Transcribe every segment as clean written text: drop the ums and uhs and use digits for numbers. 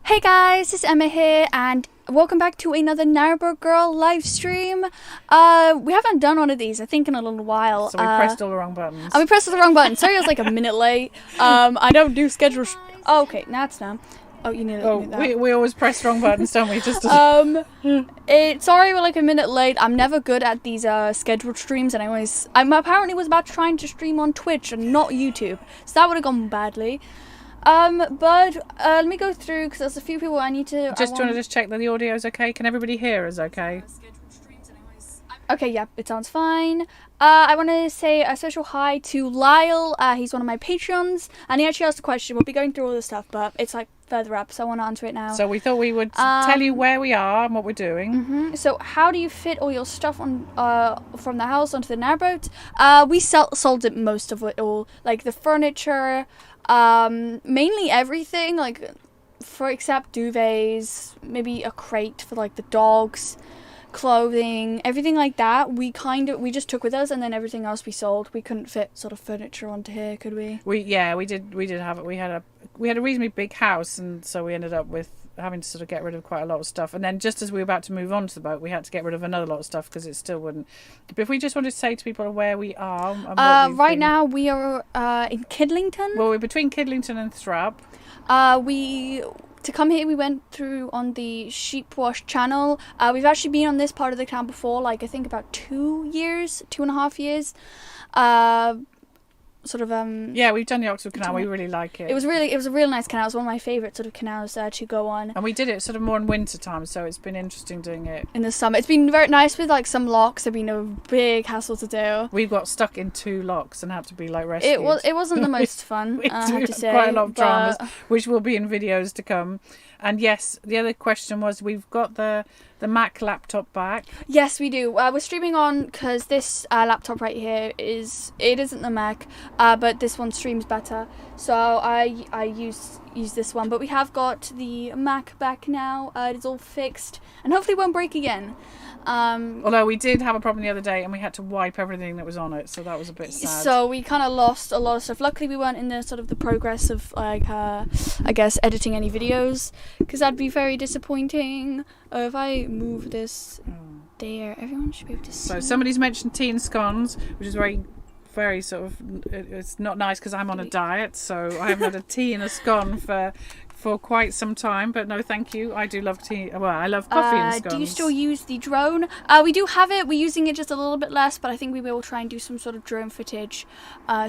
Hey guys, it's Emma here, and welcome back to another Narrowboat Girl live stream. We haven't done one of these, I think, in a little while. So we pressed all the wrong buttons. We pressed all the wrong button. Sorry, I was like a minute late. I don't do schedule. Oh, okay, now it's done. Oh, you need that. We always press wrong buttons, don't we? Just sorry, we're like a minute late. I'm never good at these scheduled streams, and I apparently was about trying to stream on Twitch and not YouTube, so that would have gone badly. But let me go through because there's a few people I need to. Do you want to just check that the audio is okay? Can everybody hear us okay? Okay, yeah, it sounds fine. I want to say a special hi to Lyle. He's one of my Patreons, and he actually asked a question. We'll be going through all this stuff, but it's like further up, so I want to answer it now. So we thought we would tell you where we are and what we're doing. So how do you fit all your stuff on from the house onto the narrowboat? We sold it, most of it all, like the furniture, mainly everything, like except duvets, maybe a crate for like the dogs, clothing, everything like that. We just took with us, and then everything else we sold. We couldn't fit sort of furniture onto here, could we? We did have it. We had a reasonably big house, and so we ended up with having to sort of get rid of quite a lot of stuff. And then just as we were about to move on to the boat, we had to get rid of another lot of stuff because it still wouldn't. But if we just wanted to say to people where we are, and now we are in Kidlington. Well, we're between Kidlington and Thrupp. To come here, we went through on the Sheepwash Channel. We've actually been on this part of the canal before, like I think about 2.5 years. Yeah, we've done the Oxford Canal. We really like it. It was a really nice canal. It was one of my favourite sort of canals to go on. And we did it sort of more in winter time, so it's been interesting doing it in the summer. It's been very nice with like some locks. They've been a big hassle to do. We got stuck in 2 locks and had to be like rescued. It wasn't the most fun. I have to say, quite a lot of dramas, which will be in videos to come. And yes, the other question was, we've got the Mac laptop back. Yes, we do. We're streaming on because this laptop right here isn't the Mac, but this one streams better. So I use this one, but we have got the Mac back now. It's all fixed, and hopefully it won't break again. Although we did have a problem the other day, and we had to wipe everything that was on it, so that was a bit sad. So we kind of lost a lot of stuff. Luckily, we weren't in the sort of the progress of like I guess editing any videos, because that'd be very disappointing. If I move this there, everyone should be able to see. So somebody's mentioned tea and scones, which is very, very sort of, it's not nice because I'm on a diet, so I haven't had a tea and a scone for quite some time, but no thank you. I do love tea. Well, I love coffee and scones. Do you still use the drone? We do have it. We're using it just a little bit less, but I think we will try and do some sort of drone footage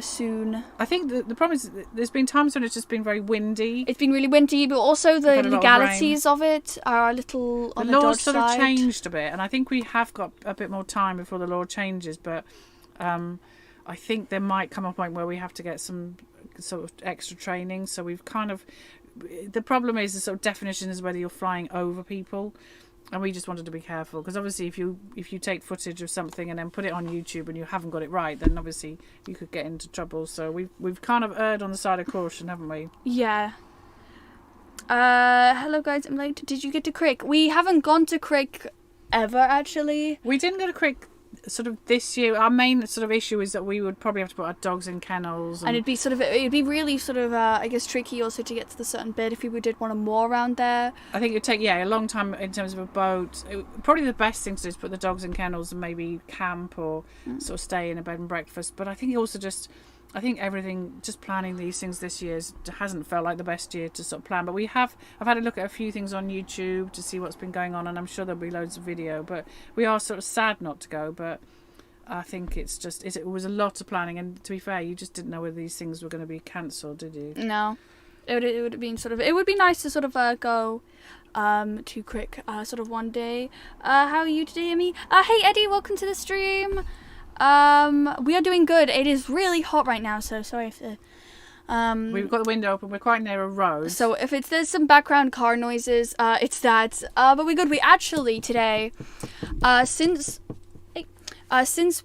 soon. I think the problem is there's been times when it's just been very windy. It's been really windy, but also the legalities of it are a little on the dodgy side. The law sort of changed a bit, and I think we have got a bit more time before the law changes, but I think there might come a point where we have to get some sort of extra training, so we've kind of... The problem is the sort of definition is whether you're flying over people, and we just wanted to be careful, because obviously if you take footage of something and then put it on YouTube and you haven't got it right, then obviously you could get into trouble. So we've kind of erred on the side of caution, haven't we? Yeah. Hello guys, I'm late. Did you get to Crick? We haven't gone to Crick ever, actually. We didn't go to Crick sort of this year. Our main sort of issue is that we would probably have to put our dogs in kennels, and it'd be really sort of I guess tricky also to get to the certain bit if we did want to moor around there. I think it'd take a long time in terms of a boat. Probably the best thing to do is put the dogs in kennels and maybe camp or sort of stay in a bed and breakfast. But I think I think everything, just planning these things this year hasn't felt like the best year to sort of plan. But I've had a look at a few things on YouTube to see what's been going on, and I'm sure there'll be loads of video. But we are sort of sad not to go. But I think it was a lot of planning, and to be fair, you just didn't know whether these things were going to be cancelled, did you? No, it would have been it would be nice to sort of go to Crick sort of one day. How are you today, Emmy? Hey Eddie, welcome to the stream. We are doing good. It is really hot right now, so sorry if the we've got the window open. We're quite near a road, so if there's some background car noises, it's that. But we're good. We actually today, since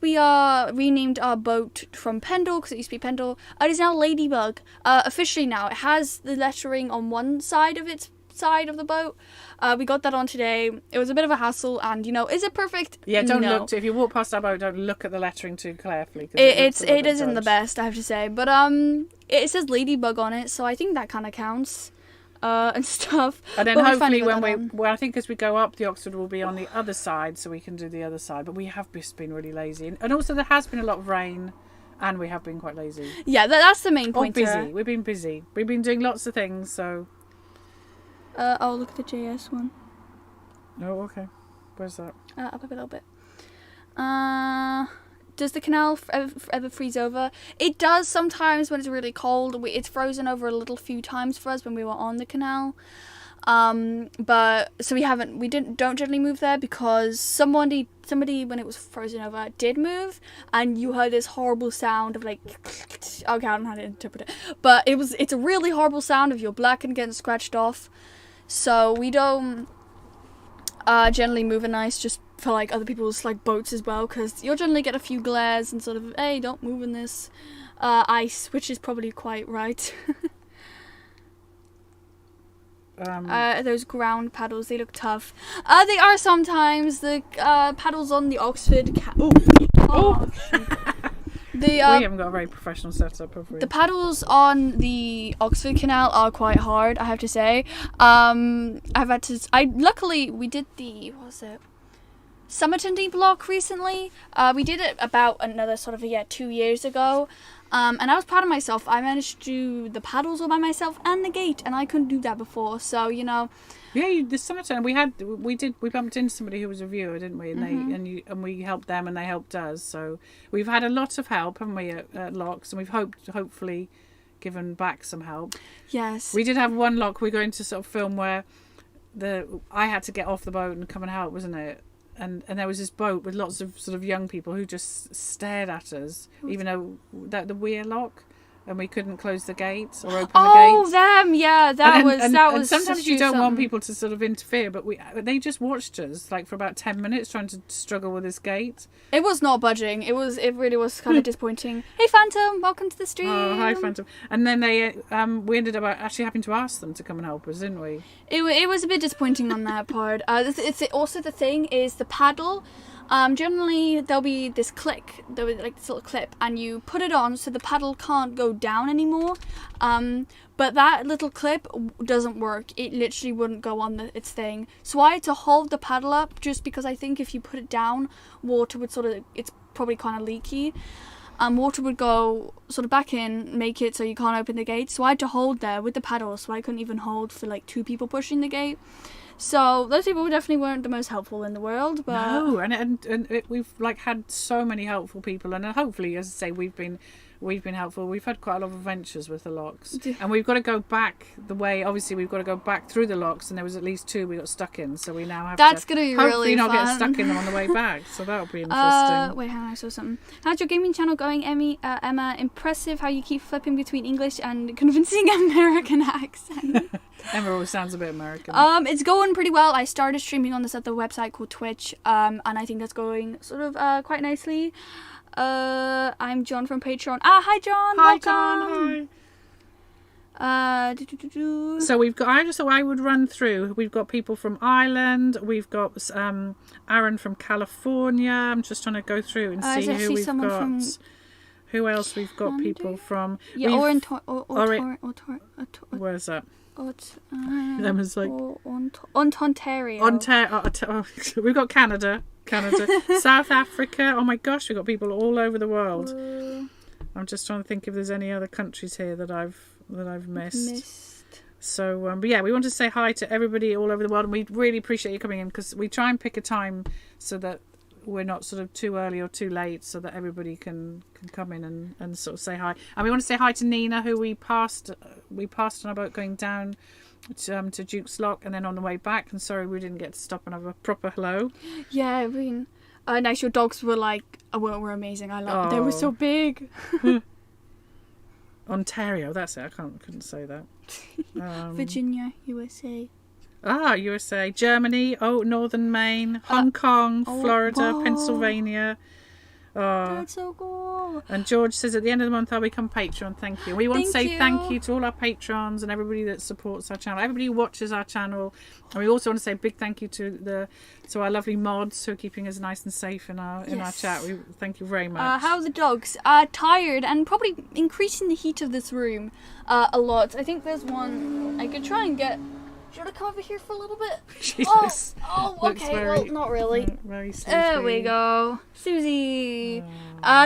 we renamed our boat from Pendle, because it used to be Pendle, it is now Ladybug. Officially now, it has the lettering on one side of its side of the boat. We got that on today. It was a bit of a hassle, and is it perfect? Yeah, don't look if you walk past our boat, don't look at the lettering too carefully. It isn't the best, I have to say, but it says Ladybug on it, so I think that kind of counts. and stuff. And then But we hopefully finally got that on. I think as we go up, the Oxford will be on the other side, so we can do the other side. But we have just been really lazy, and also there has been a lot of rain, and we have been quite lazy. Yeah, that's the main Or point. busy. We've been busy. We've been doing lots of things. So. Oh, look at the JS one. Oh, okay. Where's that? Up a little bit. Does the canal ever freeze over? It does sometimes when it's really cold. It's frozen over a little few times for us when we were on the canal. But so don't generally move there because somebody when it was frozen over did move, and you heard this horrible sound of like, okay, I don't know how to interpret it, but it's a really horrible sound of your blackened getting scratched off. So we don't generally move in ice just for like other people's like boats as well, because you'll generally get a few glares and sort of, hey, don't move in this ice, which is probably quite right. Those ground paddles, they look tough. They are sometimes. The paddles on the Oxford We haven't got a very professional setup, have we? The paddles on the Oxford Canal are quite hard, I have to say. Luckily we did the, what was it? Somerton block recently. We did it about another sort of 2 years ago. And I was proud of myself. I managed to do the paddles all by myself and the gate, and I couldn't do that before. So, Yeah, the Somerton. We bumped into somebody who was a viewer, didn't we? And we helped them, and they helped us. So we've had a lot of help, haven't we, at locks, and we've hopefully given back some help. Yes. We did have one lock we're going to sort of film where I had to get off the boat and come and help, wasn't it? And there was this boat with lots of sort of young people who just stared at us, even though the weir lock, and we couldn't close the gate or open the gate. Oh, them, yeah, that was. And sometimes you don't want people to sort of interfere, but they just watched us like for about 10 minutes trying to struggle with this gate. It was not budging. It really was kind of disappointing. Hey, Phantom, welcome to the stream. Oh, hi, Phantom. And then we ended up actually having to ask them to come and help us, didn't we? It was a bit disappointing on that part. It's also the thing is the paddle. Generally there'll be this click, there'll be like this little clip, and you put it on so the paddle can't go down anymore. But that little clip doesn't work. It literally wouldn't go on its thing. So I had to hold the paddle up just because I think if you put it down, water would it's probably kind of leaky. Water would go sort of back in, make it so you can't open the gate. So I had to hold there with the paddle, so I couldn't even hold for like 2 people pushing the gate. So those people definitely weren't the most helpful in the world, but no, and we've like had so many helpful people, and hopefully, as I say, we've been helpful. We've had quite a lot of adventures with the locks, and we've got to go back the way. Obviously, we've got to go back through the locks, and there was at least 2 we got stuck in, so we now have that's to gonna be hopefully really not fun. get stuck in them on the way back. So that'll be interesting. Wait, hang on, I saw something. How's your gaming channel going, Emma? Impressive how you keep flipping between English and convincing American accent. Emma always sounds a bit American. It's going pretty well. I started streaming on this other website called Twitch, and I think that's going sort of quite nicely. I'm John from Patreon. Hi John. Hi welcome. John. Hi. So we've got. I just thought I would run through. We've got people from Ireland. We've got Aaron from California. I'm just trying to go through and see who we've got. Who else we've got? People from. Yeah, Where's that? Emma's like Ontario. We've got Canada, South Africa. Oh my gosh, we've got people all over the world. I'm just trying to think if there's any other countries here that I've missed. So, but yeah, we want to say hi to everybody all over the world, and we really appreciate you coming in because we try and pick a time so that we're not sort of too early or too late, so that everybody can come in and sort of say hi. And we want to say hi to Nina, who we passed on our boat going down to Duke's Lock, and then on the way back. And sorry we didn't get to stop and have a proper hello. Yeah, I mean, nice. Your dogs were were amazing. I love them. They were so big. Ontario, that's it. I couldn't say that. Virginia, USA. USA, Germany, Northern Maine, Hong Kong, Florida, Pennsylvania. Oh. That's so cool. And George says at the end of the month I'll become Patreon. Thank you. We want to say thank you to all our patrons and everybody that supports our channel, everybody who watches our channel, and we also want to say a big thank you to our lovely mods who are keeping us nice and safe in our chat. We thank you very much. How are the dogs? Tired and probably increasing the heat of this room a lot. I think there's one I could try and get. Do you want to come over here for a little bit? Okay. Well, not really. Very there we go. Susie.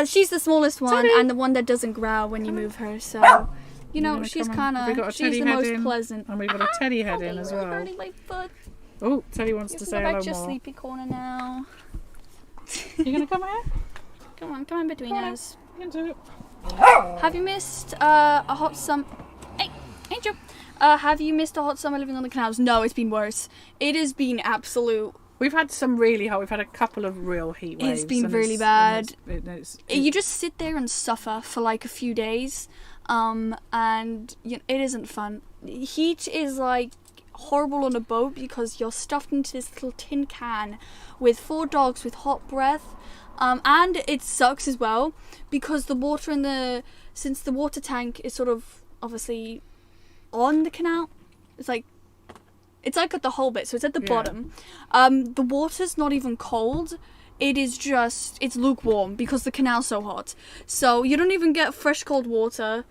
She's the smallest one and the one that doesn't growl when you move her. So, she's the most pleasant. And we've got a Teddy head in as well. Hurting my foot. Oh, Teddy wants to say hello more. Go back to your sleepy corner now. You going to come here? Come on between us. You can do it. Have you missed a hot summer? Hey, Angel. Have you missed a hot summer living on the canals? No, it's been worse. It has been absolute. We've had some really hot. We've had a couple of real heat waves. It's been really bad. You just sit there and suffer for like a few days, and it isn't fun. Heat is like horrible on a boat because you're stuffed into this little tin can with 4 dogs with hot breath, and it sucks as well because the water since the water tank is sort of obviously on the canal, it's like at the whole bit, so it's at the bottom. The water's not even cold. It's lukewarm because the canal's so hot. So you don't even get fresh cold water.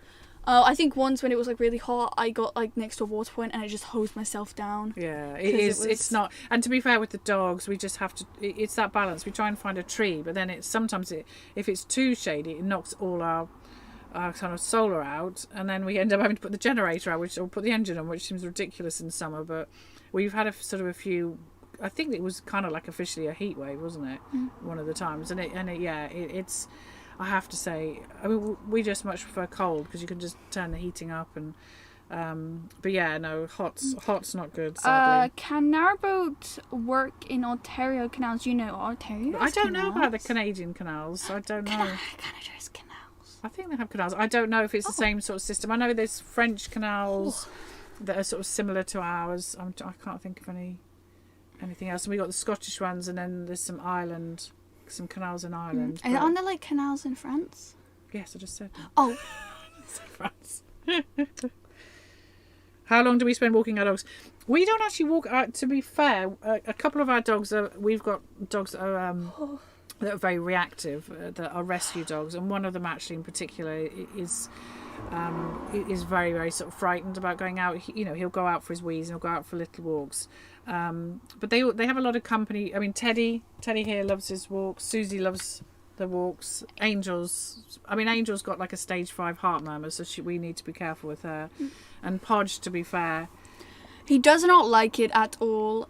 I think once when it was like really hot, I got like next to a water point and I just hosed myself down. Yeah, it is. It's not. And to be fair with the dogs, we just have to. It's that balance. We try and find a tree, but then if it's too shady, it knocks all our kind of solar out, and then we end up having to put the generator out, or put the engine on, which seems ridiculous in summer. But we've had a few. I think it was kind of like officially a heat wave, wasn't it? One of the times, it's. I have to say, I mean, we just much prefer cold because you can just turn the heating up and. But yeah, no, hot's not good. Sadly. Can narrowboat work in Ontario canals? You know Ontario. I don't know about the Canadian canals. I don't know. Canada's canals. I think they have canals. I don't know if it's the same sort of system. I know there's French canals that are sort of similar to ours. I can't think of anything else. And we got the Scottish ones, and then there's some canals in Ireland. Aren't there like canals in France? Yes, I just said that. Oh, France. How long do we spend walking our dogs? We don't actually walk. To be fair, a couple of our dogs we've got dogs that are. That are very reactive, that are rescue dogs, and one of them actually in particular is very, very sort of frightened about going out. He'll go out for his wheeze and he'll go out for little walks, but they have a lot of company. I mean, Teddy here loves his walks. Susie loves the walks. Angel's got like a stage 5 heart murmur, so we need to be careful with her. And Podge, to be fair, he does not like it at all.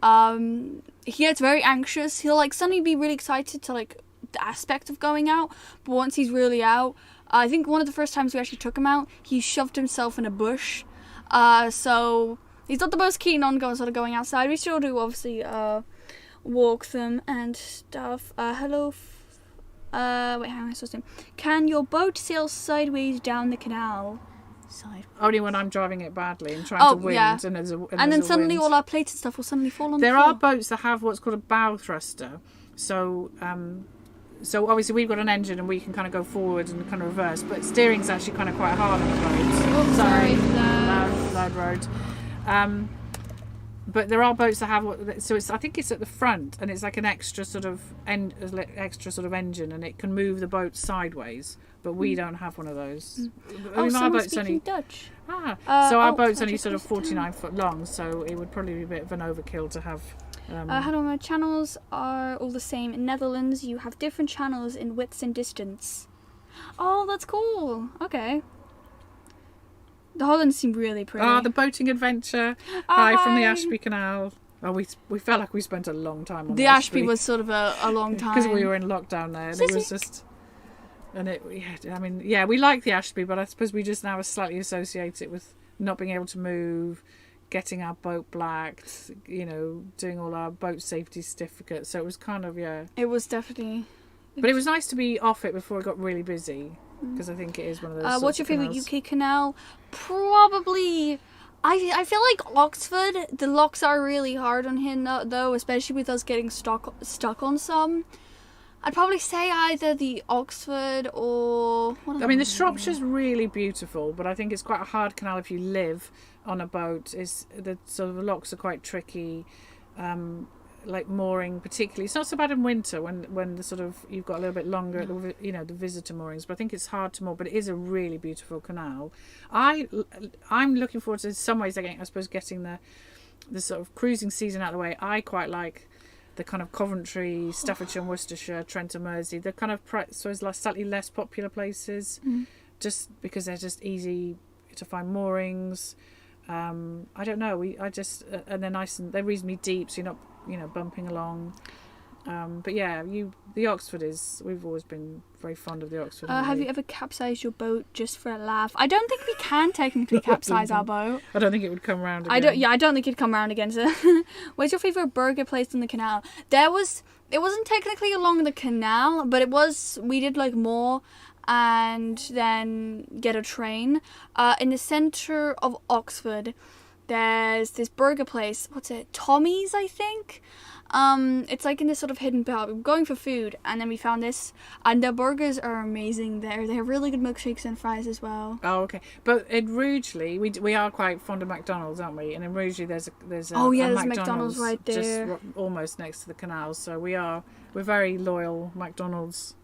He gets very anxious. He'll like suddenly be really excited to like the aspect of going out, but once he's really out, I think one of the first times we actually took him out, he shoved himself in a bush. So he's not the most keen on going outside. We still do obviously walk them and stuff. Hello. Wait, how am I supposed to? Can your boat sail sideways down the canal? Only when I'm driving it badly and trying to wind, yeah. and then suddenly all our plates and stuff will suddenly fall on the floor. There are boats that have what's called a bow thruster, so obviously we've got an engine and we can kind of go forward and kind of reverse, but steering's actually kind of quite hard on the boat. Oh, sorry, loud road. But there are boats that have so I think it's at the front and it's like an extra sort of engine, and it can move the boat sideways. But we don't have one of those. I mean, our boat's only Dutch. So our boat's only sort of 49 foot long, so it would probably be a bit of an overkill to have. Hello, my channels are all the same. In Netherlands, you have different channels in widths and distance. Oh, that's cool. Okay. The Hollands seem really pretty. The boating adventure. Hi from the Ashby Canal. Oh, we felt like we spent a long time on the Ashby was sort of a long time. Because we were in lockdown there, and it was just... we like the Ashby, but I suppose we just now slightly associate it with not being able to move, getting our boat blacked, doing all our boat safety certificates. So it was kind of, It was definitely... But it was nice to be off it before it got really busy, because I think it is one of those what's your favourite UK canal? Probably... I feel like Oxford, the locks are really hard on him, though, especially with us getting stuck on some. I'd probably say either the Oxford or... I mean, the Shropshire's really beautiful, but I think it's quite a hard canal if you live on a boat. Is the sort of locks are quite tricky, like mooring particularly. It's not so bad in winter when the sort of you've got a little bit longer, the visitor moorings. But I think it's hard to moor. But it is a really beautiful canal. I'm looking forward to, in some ways, I suppose, getting the sort of cruising season out of the way. I quite like the kind of Coventry, Staffordshire and Worcestershire, Trent and Mersey, the kind of slightly less popular places, just because they're just easy to find moorings. I don't know. And they're nice and they're reasonably deep, so you're not bumping along. But yeah, the Oxford we've always been very fond of the Oxford. Have you ever capsized your boat just for a laugh? I don't think we can technically capsize our boat. I don't think it would come around again. I don't think it'd come around again. So where's your favourite burger place in the canal? It wasn't technically along the canal, but we did like more and then get a train. In the centre of Oxford, there's this burger place. What's it? Tommy's, I think. It's like in this sort of hidden pub. We were going for food, and then we found this, and the burgers are amazing there. They have really good milkshakes and fries as well. Oh, okay. But in Rugeley, we are quite fond of McDonald's, aren't we? And in Rugeley, there's there's McDonald's right there, just almost next to the canal. So we're very loyal McDonald's.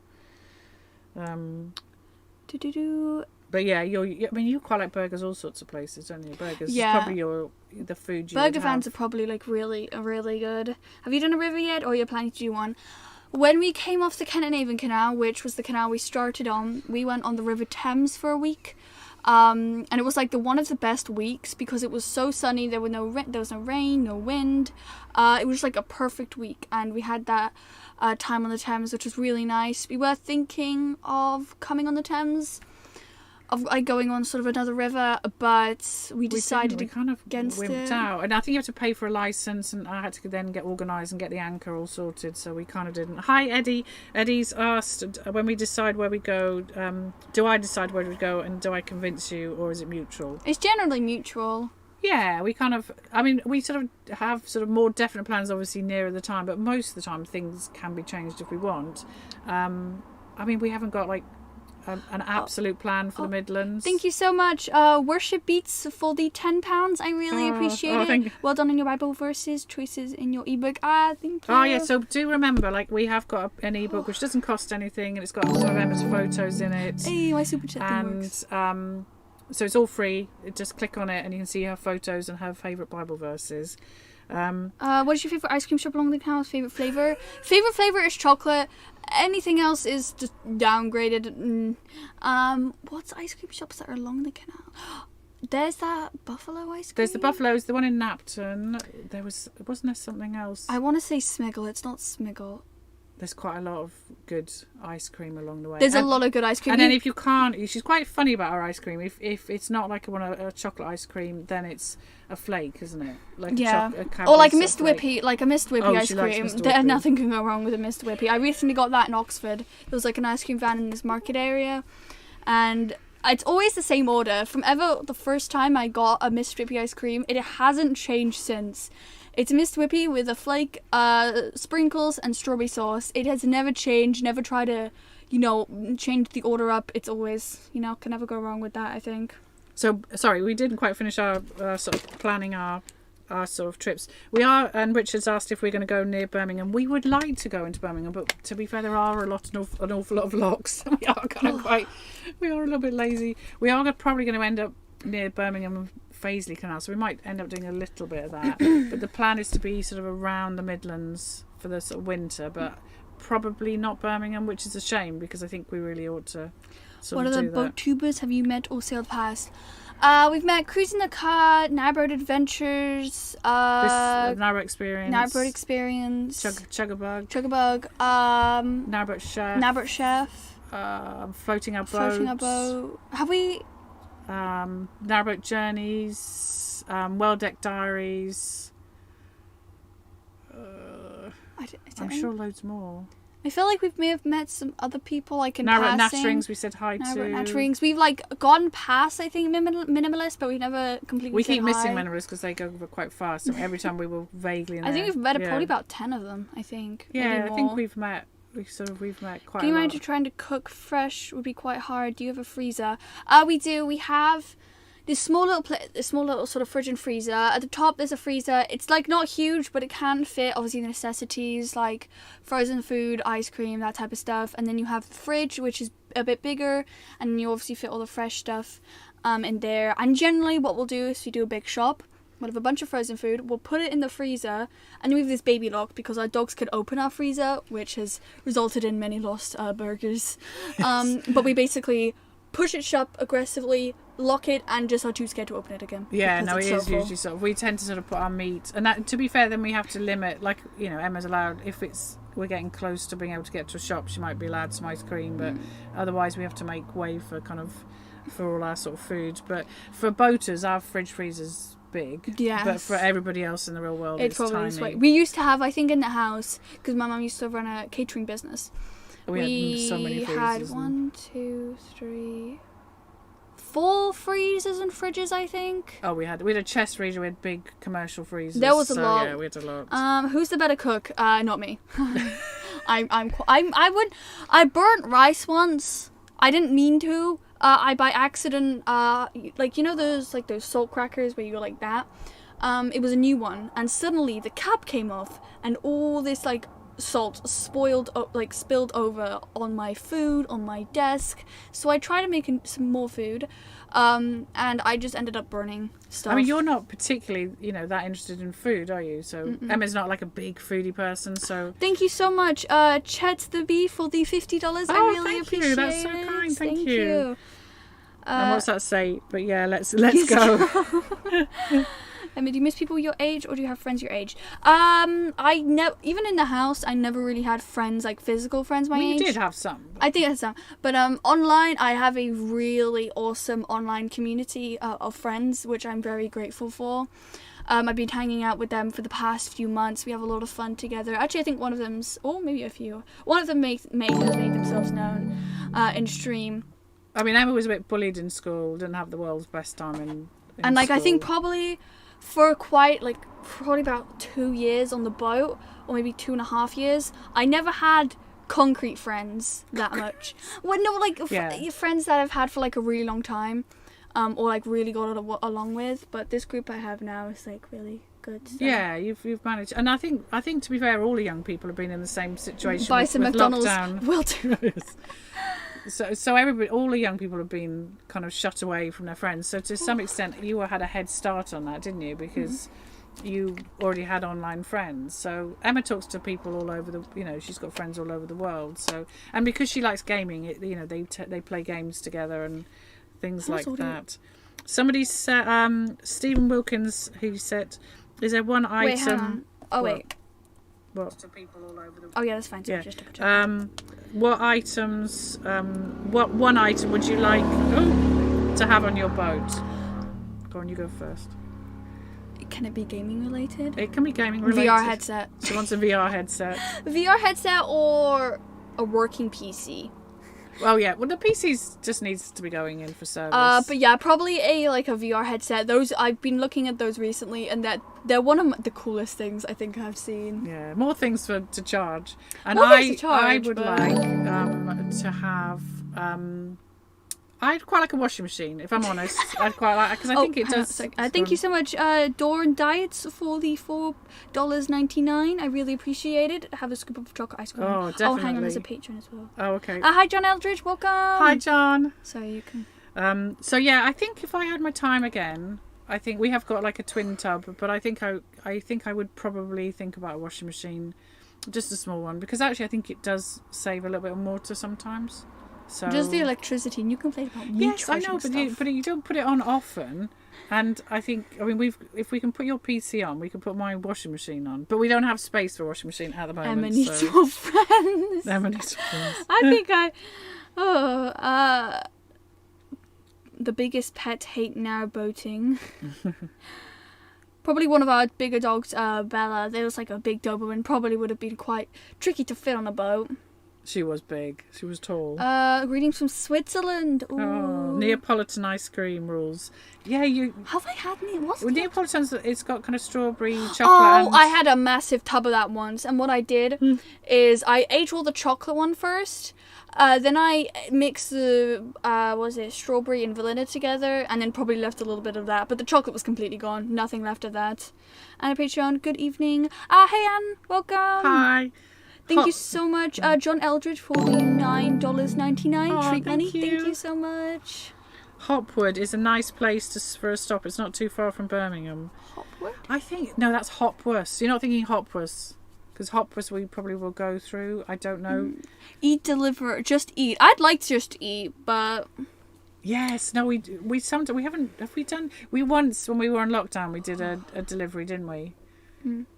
But yeah, you quite like burgers, all sorts of places, don't you? Burgers, yeah. Is probably the food you Burger would fans have. are probably like really good. Have you done a river yet, or you're planning to do one? When we came off the Kent and Avon Canal, which was the canal we started on, we went on the River Thames for a week. And it was like one of the best weeks because it was so sunny. There was no rain, no wind. It was like a perfect week, and we had that time on the Thames, which was really nice. We were thinking of coming on the Thames, of like going on sort of another river, but we decided against it. Out, and I think you have to pay for a license, and I had to then get organised and get the anchor all sorted, so we kind of didn't. Hi, Eddie. Eddie's asked when we decide where we go. Do I decide where we go, and do I convince you, or is it mutual? It's generally mutual. Yeah, we sort of have sort of more definite plans, obviously, nearer the time, but most of the time things can be changed if we want. We haven't got like an absolute plan for the Midlands. Thank you so much. Worship Beats for the £10. I really appreciate it. Well done on your Bible verses, choices in your ebook. Thank you. Oh yeah, so do remember, like, we have got an ebook which doesn't cost anything, and it's got some of Emma's photos in it. Hey, my super chat thing works. So it's all free. Just click on it and you can see her photos and her favourite Bible verses. What is your favourite ice cream shop along the canal? Favourite flavour? Favourite flavour is chocolate. Anything else is just downgraded. What's ice cream shops that are along the canal? There's that Buffalo ice cream. There's the Buffalo's, the one in Napton. Wasn't there something else? I want to say Smiggle. It's not Smiggle. There's quite a lot of good ice cream along the way. There's a lot of good ice cream. And then if you can't, she's quite funny about her ice cream. If it's not like a chocolate ice cream, then it's a flake, isn't it? Like or like a Mist Whippy, ice cream. Nothing can go wrong with a Mist Whippy. I recently got that in Oxford. There was like an ice cream van in this market area, and it's always the same order. From ever the first time I got a Mist Whippy ice cream, it hasn't changed since. It's Mist Whippy with a flake, sprinkles, and strawberry sauce. It has never changed. Never try to, change the order up. It's always, can never go wrong with that, I think. So, sorry, we didn't quite finish our sort of planning our sort of trips. We are, and Richard's asked if we're going to go near Birmingham. We would like to go into Birmingham, but to be fair, there are an awful lot of locks. We are a little bit lazy. We are probably going to end up near Birmingham and Paisley Canal, so we might end up doing a little bit of that. But the plan is to be sort of around the Midlands for the sort of winter, but probably not Birmingham, which is a shame because I think we really ought to sort of do that. What other boat tubers have you met or sailed past? We've met Cruising the Cut, Narrowboat Adventures, Narrowboat Experience, Chuggabug, Narrowboat Chef, Floating Our Boat. Have we? Narrowboat Journeys, Well Deck Diaries. I'm sure loads more. I feel like we may have met some other people like in Narrowboat passing. Natterings we said hi to. Natterings. We've gone past, I think, Minimalist, but we never completely We keep said missing hi. Minimalist because they go quite fast. So every time we were vaguely in there. I think we've met probably about 10 of them, I think. Yeah, I think we've met we've met quite Can you a lot. imagine trying to cook fresh would be quite hard? Do you have a freezer? We do. We have this small little sort of fridge and freezer. At the top there's a freezer. It's like not huge, but it can fit obviously the necessities like frozen food, ice cream, that type of stuff. And then you have the fridge, which is a bit bigger, and you obviously fit all the fresh stuff in there. And generally what we'll do is we do a big shop. We'll have a bunch of frozen food. We'll put it in the freezer, and we have this baby lock because our dogs could open our freezer, which has resulted in many lost burgers. But we basically push it shut aggressively, lock it, and just are too scared to open it again. Yeah, because no, it's it so is full. usually sort of. We tend to sort of put our meat, and that, to be fair, then we have to limit. Like, you know, Emma's allowed if we're getting close to being able to get to a shop, she might be allowed some ice cream, but otherwise we have to make way for all our sort of food. But for boaters, our fridge freezer's big. Yes. But for everybody else in the real world, it's probably is tiny. we used to have, I think, in the house, because my mum used to run a catering business. We had so many had freezers. 1, 2, 3, 4 freezers and fridges, I think. Oh, we had a chest freezer. We had big commercial freezers. There was a lot. Yeah, we had a lot. Who's the better cook? Not me. I burnt rice once. I didn't mean to. I by accident, like, you know those salt crackers where you go like that. It was a new one, and suddenly the cap came off, and all this like salt spilled over on my food, on my desk. So I tried to make some more food, and I just ended up burning stuff. I mean, you're not particularly, that interested in food, are you? So Emma's not like a big foodie person, so... Thank you so much, Chet the Bee, for the $50. I really appreciate it. That's so kind. Thank you. you. And what's that say? But yeah, let's go. I mean, do you miss people your age, or do you have friends your age? Even in the house, I never really had friends, like physical friends my age. You did have some. I think I had some. But online, I have a really awesome online community of friends, which I'm very grateful for. I've been hanging out with them for the past few months. We have a lot of fun together. Actually, I think one of them's, or maybe a few. One of them has made themselves known in stream. I mean, Emma was a bit bullied in school, didn't have the world's best time in and like school. I think probably about 2 years on the boat, or maybe 2.5 years, I never had concrete friends that much. Well, no, like friends that I've had for like a really long time, or like really got along with. But this group I have now is like really good. So. Yeah, you've managed, and I think to be fair, all the young people have been in the same situation. Buy with some McDonald's. Lockdown. Will do. So everybody, all the young people have been kind of shut away from their friends. So to some extent, you had a head start on that, didn't you? Because you already had online friends. So Emma talks to people all over she's got friends all over the world. So, and because she likes gaming, they play games together and things like that. Somebody said, Stephen Wilkins, who said, "Is there one item?" Wait, hang on. Oh wait. What? Oh yeah, that's fine. So Yeah. just double check. What items? What one item would you like to have on your boat? Go on, you go first. Can it be gaming related? It can be gaming related. VR headset. She wants a VR headset. VR headset or a working PC. Well, yeah. Well, the PC just needs to be going in for service. But yeah, probably a VR headset. Those I've been looking at those recently, and they're one of the coolest things I think I've seen. Yeah, more things to charge. And More things to I charge, would but- like to have. I'd quite like a washing machine, if I'm honest. I'd quite like, because I think it hang on a does. sec. Thank you so much, Dawn Diets, for the $4.99. I really appreciate it. Have a scoop of chocolate ice cream. Oh, Oh, hang on, definitely. there's a patron as well. Oh, okay. Hi, John Eldridge. Welcome. Hi, John. Sorry, you can. So yeah, I think if I had my time again, I think we have got like a twin tub, but I think I would probably think about a washing machine, just a small one, because actually I think it does save a little bit of water sometimes. So Just the electricity, and you complain about me yes, I know, charging but you don't put it on often. And I mean, if we can put your PC on, we can put my washing machine on, but we don't have space for a washing machine at the moment. Emma needs so. more friends. Emma needs friends. I think the biggest pet hate narrowboating. Probably one of our bigger dogs, Bella. There was like a big Doberman, probably would have been quite tricky to fit on a boat. She was big. She was tall. Greetings from Switzerland. Ooh. Oh, Neapolitan ice cream rules. Yeah, you... Have I had any? What's Well, it? Neapolitan's, it's got kind of strawberry, chocolate Oh, and... I had a massive tub of that once, and what I did is I ate all the chocolate one first, then I mixed the, strawberry and vanilla together, and then probably left a little bit of that, but the chocolate was completely gone, nothing left of that. Anna Patreon, good evening. Hey Anne, welcome. Hi. Thank you so much. John Eldridge for the $9.99 Oh, treat money. thank you. Thank you so much. Hopwood is a nice place for a stop. It's not too far from Birmingham. Hopwood? I think... No, that's Hopworth. You're not thinking Hopworth. Because Hopworth we probably will go through. I don't know. Eat, deliver, just eat. I'd like to just eat, but... Yes. No, we sometimes... We haven't... Have we done... We once, when we were on lockdown, we did a delivery, didn't we?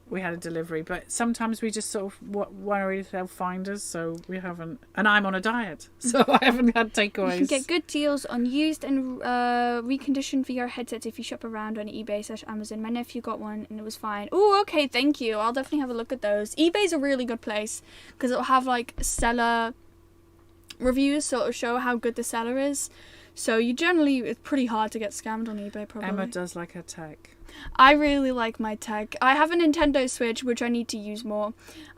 We had a delivery, but sometimes we just sort of worry they'll find us, so we haven't. And I'm on a diet, so I haven't had takeaways. You can get good deals on used and reconditioned VR headsets if you shop around on eBay/Amazon. My nephew got one and it was fine. Oh, okay, thank you. I'll definitely have a look at those. eBay's a really good place because it'll have like seller reviews, so it'll show how good the seller is. So it's pretty hard to get scammed on eBay, probably. Emma does like her tech. I really like my tech. I have a Nintendo Switch, which I need to use more.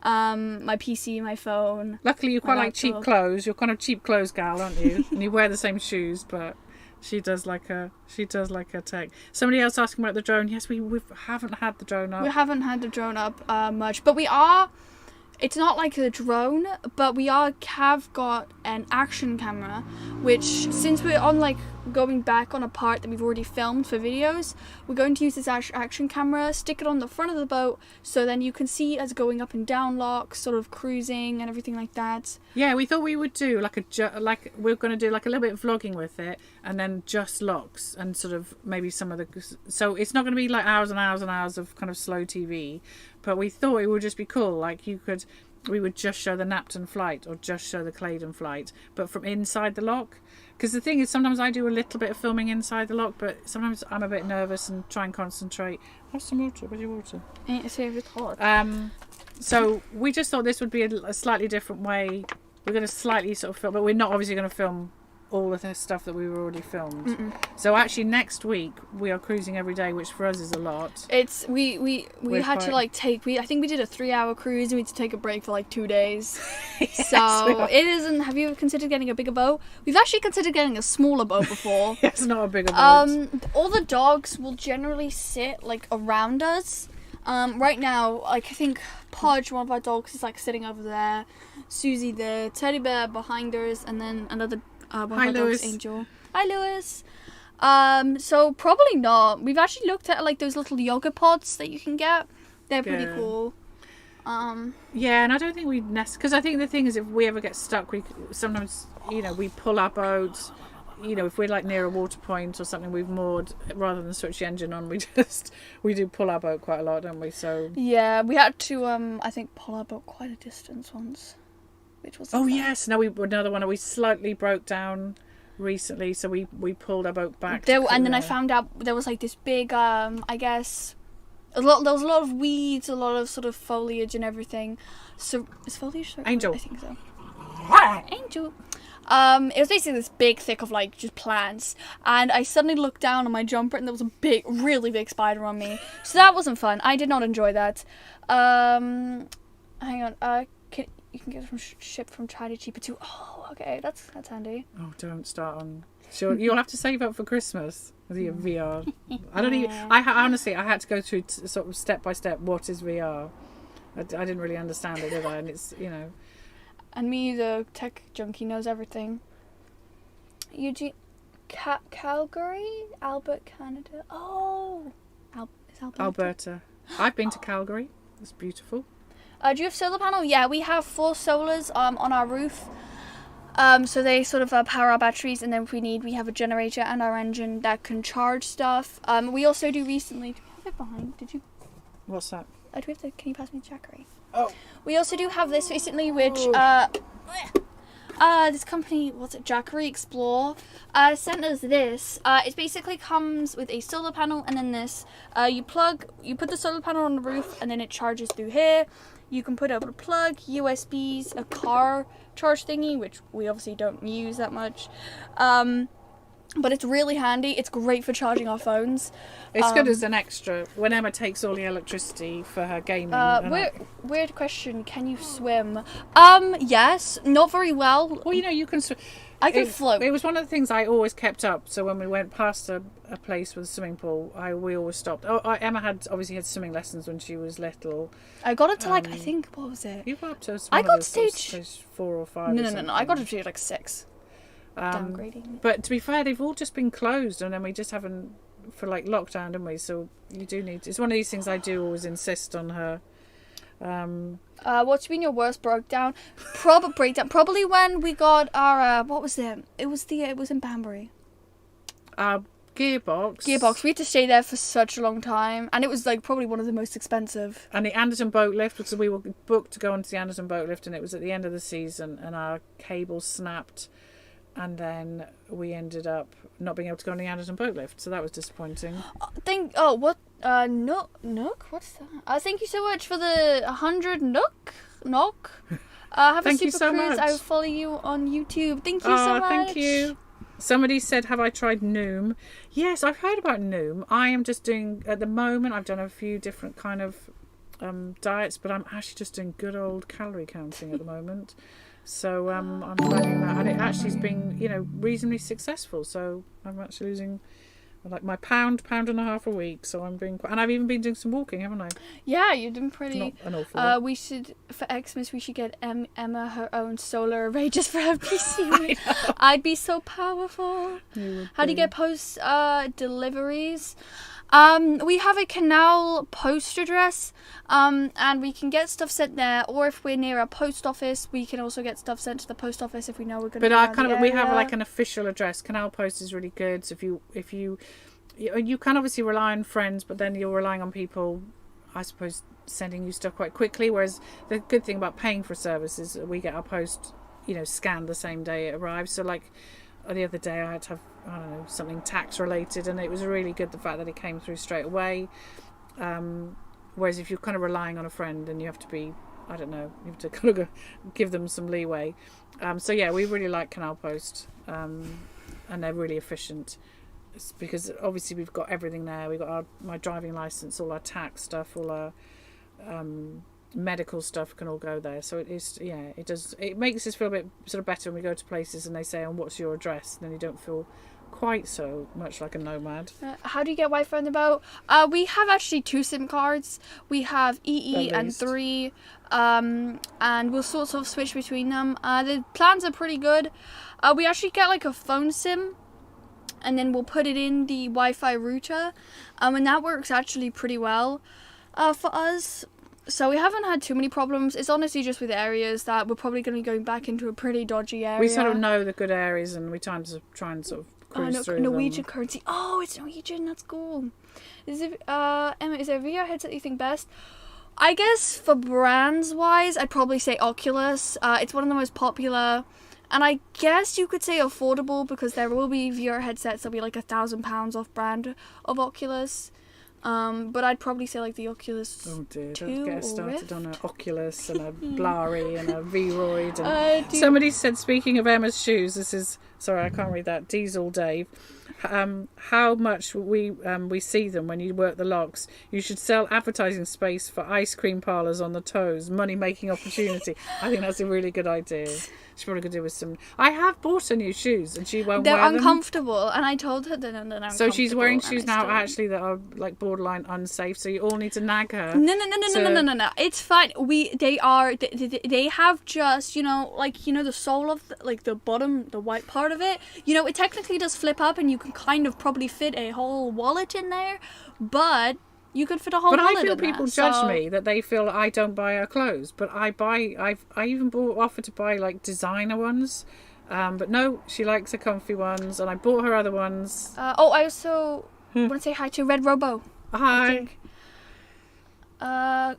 My PC, my phone. Luckily, you quite like laptop. cheap clothes. You're kind of cheap clothes gal, aren't you? And you wear the same shoes, but she does like her tech. Somebody else asking about the drone. Yes, we haven't had the drone up. We haven't had the drone up much, but we are. It's not like a drone, but we have got an action camera, which since we're on like going back on a part that we've already filmed for videos, we're going to use this action camera, stick it on the front of the boat, so then you can see us going up and down locks, sort of cruising and everything like that. Yeah, we thought we would do we're going to do like a little bit of vlogging with it, and then just locks and sort of maybe some of the. So it's not going to be like hours and hours and hours of kind of slow TV, but we thought it would just be cool. Like we would just show the Napton flight or just show the Claydon flight, but from inside the lock. Because the thing is, sometimes I do a little bit of filming inside the lock, but sometimes I'm a bit nervous and try and concentrate. Have some water. Where's your water? It's hot. So we just thought this would be a slightly different way. We're going to slightly sort of film, but we're not obviously going to film all of the stuff that we've already filmed. So actually next week we are cruising every day, which for us is a lot. It's we had to like take I think we did a 3-hour cruise and we had to take a break for like 2 days. Yes, so it isn't. Have you considered getting a bigger boat? We've actually considered getting a smaller boat before. It's not a bigger boat. All the dogs will generally sit like around us. Right now, like I think Podge, one of our dogs, is like sitting over there. Susie there, Teddy Bear behind us, and then another one of our dogs, Angel. Hi, Lewis. So probably not. We've actually looked at like those little yoga pods that you can get. They're pretty cool. Yeah, and I don't think we because I think the thing is, if we ever get stuck, we sometimes we pull our boat. If we're like near a water point or something, we've moored rather than switch the engine on. We do pull our boat quite a lot, don't we? So yeah, we had to I think pull our boat quite a distance once, which was yes. No, another one. We slightly broke down recently, so we pulled our boat back. And then I found out there was like this big I guess there was a lot of weeds, a lot of sort of foliage and everything. So is foliage? Angel. I think so. Angel. It was basically this big thick of like just plants, and I suddenly looked down on my jumper and there was a really big spider on me. So that wasn't fun. I did not enjoy that. Hang on. You can get it from shipped from China cheaper too. Oh, okay, that's handy. Oh, don't start on. Sure, you'll have to save up for Christmas with your VR. I don't even. Honestly, I had to go through sort of step by step. What is VR? I didn't really understand it, did I? And it's And me, the tech junkie, knows everything. Eugene, Calgary, Albert, Canada. Oh, is Alberta? Alberta. I've been to Calgary. It's beautiful. Do you have solar panel? Yeah, we have 4 solars on our roof. So they sort of power our batteries, and then if we have a generator and our engine that can charge stuff. We also do recently. Do we have it behind? Did you? What's that? Can you pass me the jackery? Oh. We also do have this recently, which this company, what's it, Jackery Explore, sent us this. It basically comes with a solar panel and then this. You put the solar panel on the roof and then it charges through here. You can put up a plug, USBs, a car charge thingy, which we obviously don't use that much. But it's really handy. It's great for charging our phones. It's good as an extra when Emma takes all the electricity for her gaming. Weird question. Can you swim? Yes. Not very well. Well, you can swim. I can float. It was one of the things I always kept up. So when we went past a place with a swimming pool, we always stopped. Emma obviously had swimming lessons when she was little. I got it to I think, what was it? You got up to I got stage 4 or 5. No. I got to like 6. Downgrading. But to be fair, they've all just been closed, and then we just haven't for like lockdown, didn't we? So you do need. It's one of these things I do always insist on her. What's been your worst breakdown? Probably when we got our what was it? It was in Banbury. Gearbox. We had to stay there for such a long time, and it was like probably one of the most expensive. And the Anderton boat lift, because we were booked to go onto the Anderton boat lift, and it was at the end of the season, and our cable snapped. And then we ended up not being able to go on the Anderton boat lift, so that was disappointing. Nook? What's that? Thank you so much for the 100 Nook. Have Thank a you super so cruise. much. I will follow you on YouTube. Thank you so much. Thank you. Somebody said, have I tried Noom? Yes, I've heard about Noom. I am just doing, at the moment, I've done a few different kind of diets, but I'm actually just doing good old calorie counting at the moment. So I'm finding that, and it actually has been, reasonably successful. So I'm actually losing like my pound and a half a week. So I'm being, and I've even been doing some walking, haven't I? Yeah, you're doing pretty. Not an awful lot. We should, for Xmas, we should get Emma her own solar array just for her PC. I'd be so powerful. How do you get post deliveries? We have a Canal post address, and we can get stuff sent there, or if we're near a post office, we can also get stuff sent to the post office if we know we're going to. But we have like an official address. Canal Post is really good. So if you can obviously rely on friends, but then you're relying on people, I suppose, sending you stuff quite quickly. Whereas the good thing about paying for service is we get our post, scanned the same day it arrives. So like the other day I had to have, I don't know, something tax related, and it was really good the fact that it came through straight away. Whereas if you're kind of relying on a friend, then you have to be, I don't know, you have to kind of give them some leeway. So yeah, we really like Canal Post, and they're really efficient. It's because obviously we've got everything there. We've got my driving license, all our tax stuff, all our medical stuff can all go there. So it makes us feel a bit sort of better when we go to places and they say, "Oh, what's your address?" And then you don't feel quite so much like a nomad. How do you get Wi-Fi on the boat? We have actually 2 SIM cards. We have EE and 3, and we'll sort of switch between them. The plans are pretty good. We actually get like a phone SIM, and then we'll put it in the Wi-Fi router, and that works actually pretty well for us. So we haven't had too many problems. It's honestly just with areas that we're probably going to be going back into a pretty dodgy area. We sort of know the good areas, and we try and sort of cruise through Norwegian them. currency. Oh, it's Norwegian. That's cool. Emma, is there a VR headset that you think best? I guess for brands wise, I'd probably say Oculus. It's one of the most popular, and I guess you could say affordable, because there will be VR headsets that'll be like £1,000 off brand of Oculus. But I'd probably say like the Oculus. Oh dear, 2 don't get us started Rift. on an Oculus and a Blari and a Vroid. And somebody said, speaking of Emma's shoes, this is, sorry, I can't read that. Diesel Dave. How much we see them when you work the locks. You should sell advertising space for ice cream parlours on the toes. Money making opportunity. I think that's a really good idea. She probably could do with some. I have bought her new shoes and she won't wear them. They're uncomfortable, and I told her that they're uncomfortable. So she's wearing shoes now actually that are like borderline unsafe. So you all need to nag her. No. It's fine. They have just, the sole of the bottom, the white part of it. It technically does flip up, and you can kind of probably fit a whole wallet in there, but you could fit a whole wallet in there. But I feel people judge me that they feel I don't buy her clothes, but I even offered to buy like designer ones, but no, she likes her comfy ones, and I bought her other ones. I also want to say hi to Red Robo. Hi.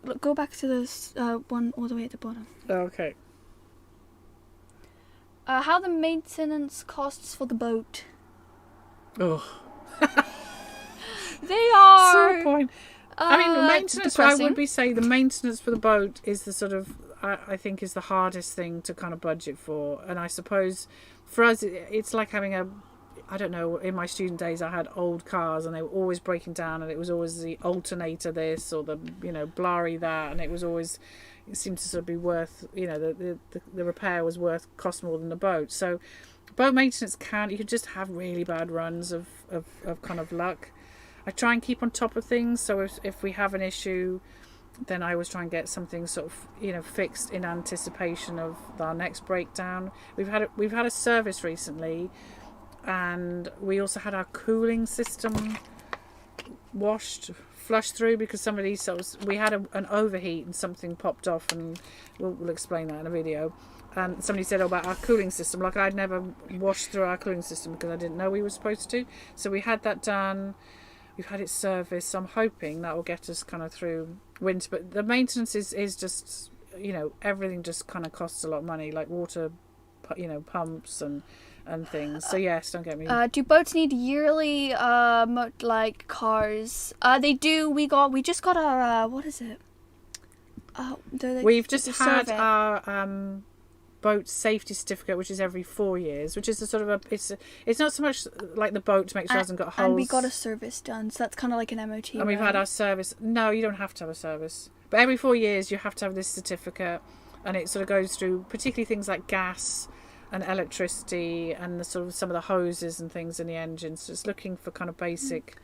Look, go back to this one all the way at the bottom. Okay. How the maintenance costs for the boat? Oh, They are. so point. I mean, the maintenance. Depressing. I would be saying the maintenance for the boat is the sort of I think is the hardest thing to kind of budget for, and I suppose for us it's like having a. I don't know. In my student days, I had old cars, and they were always breaking down, and it was always the alternator this or the blurry that, and it was always. It seemed to sort of be worth. The repair was cost more than the boat. So, boat maintenance you could just have really bad runs of kind of luck. I try and keep on top of things, so if we have an issue, then I always try and get something sort of fixed in anticipation of our next breakdown. We've had a service recently, and we also had our cooling system flushed through because we had an overheat and something popped off, and we'll explain that in a video. And somebody said about our cooling system, like I'd never washed through our cooling system because I didn't know we were supposed to. So we had that done. We've had it serviced, so I'm hoping that will get us kind of through winter. But the maintenance is just, everything just kind of costs a lot of money, like water, pumps and things. So yes, don't get me. Do boats need yearly, like cars? They do. We just got our, what is it? We've just had our boat safety certificate, which is every 4 years, which is a sort of it's not so much like the boat to make sure it hasn't got holes. And we got a service done, so that's kind of like an MOT. And we've had our service. No, you don't have to have a service, but every 4 years you have to have this certificate, and it sort of goes through particularly things like gas and electricity and the sort of some of the hoses and things in the engine. So it's looking for kind of basic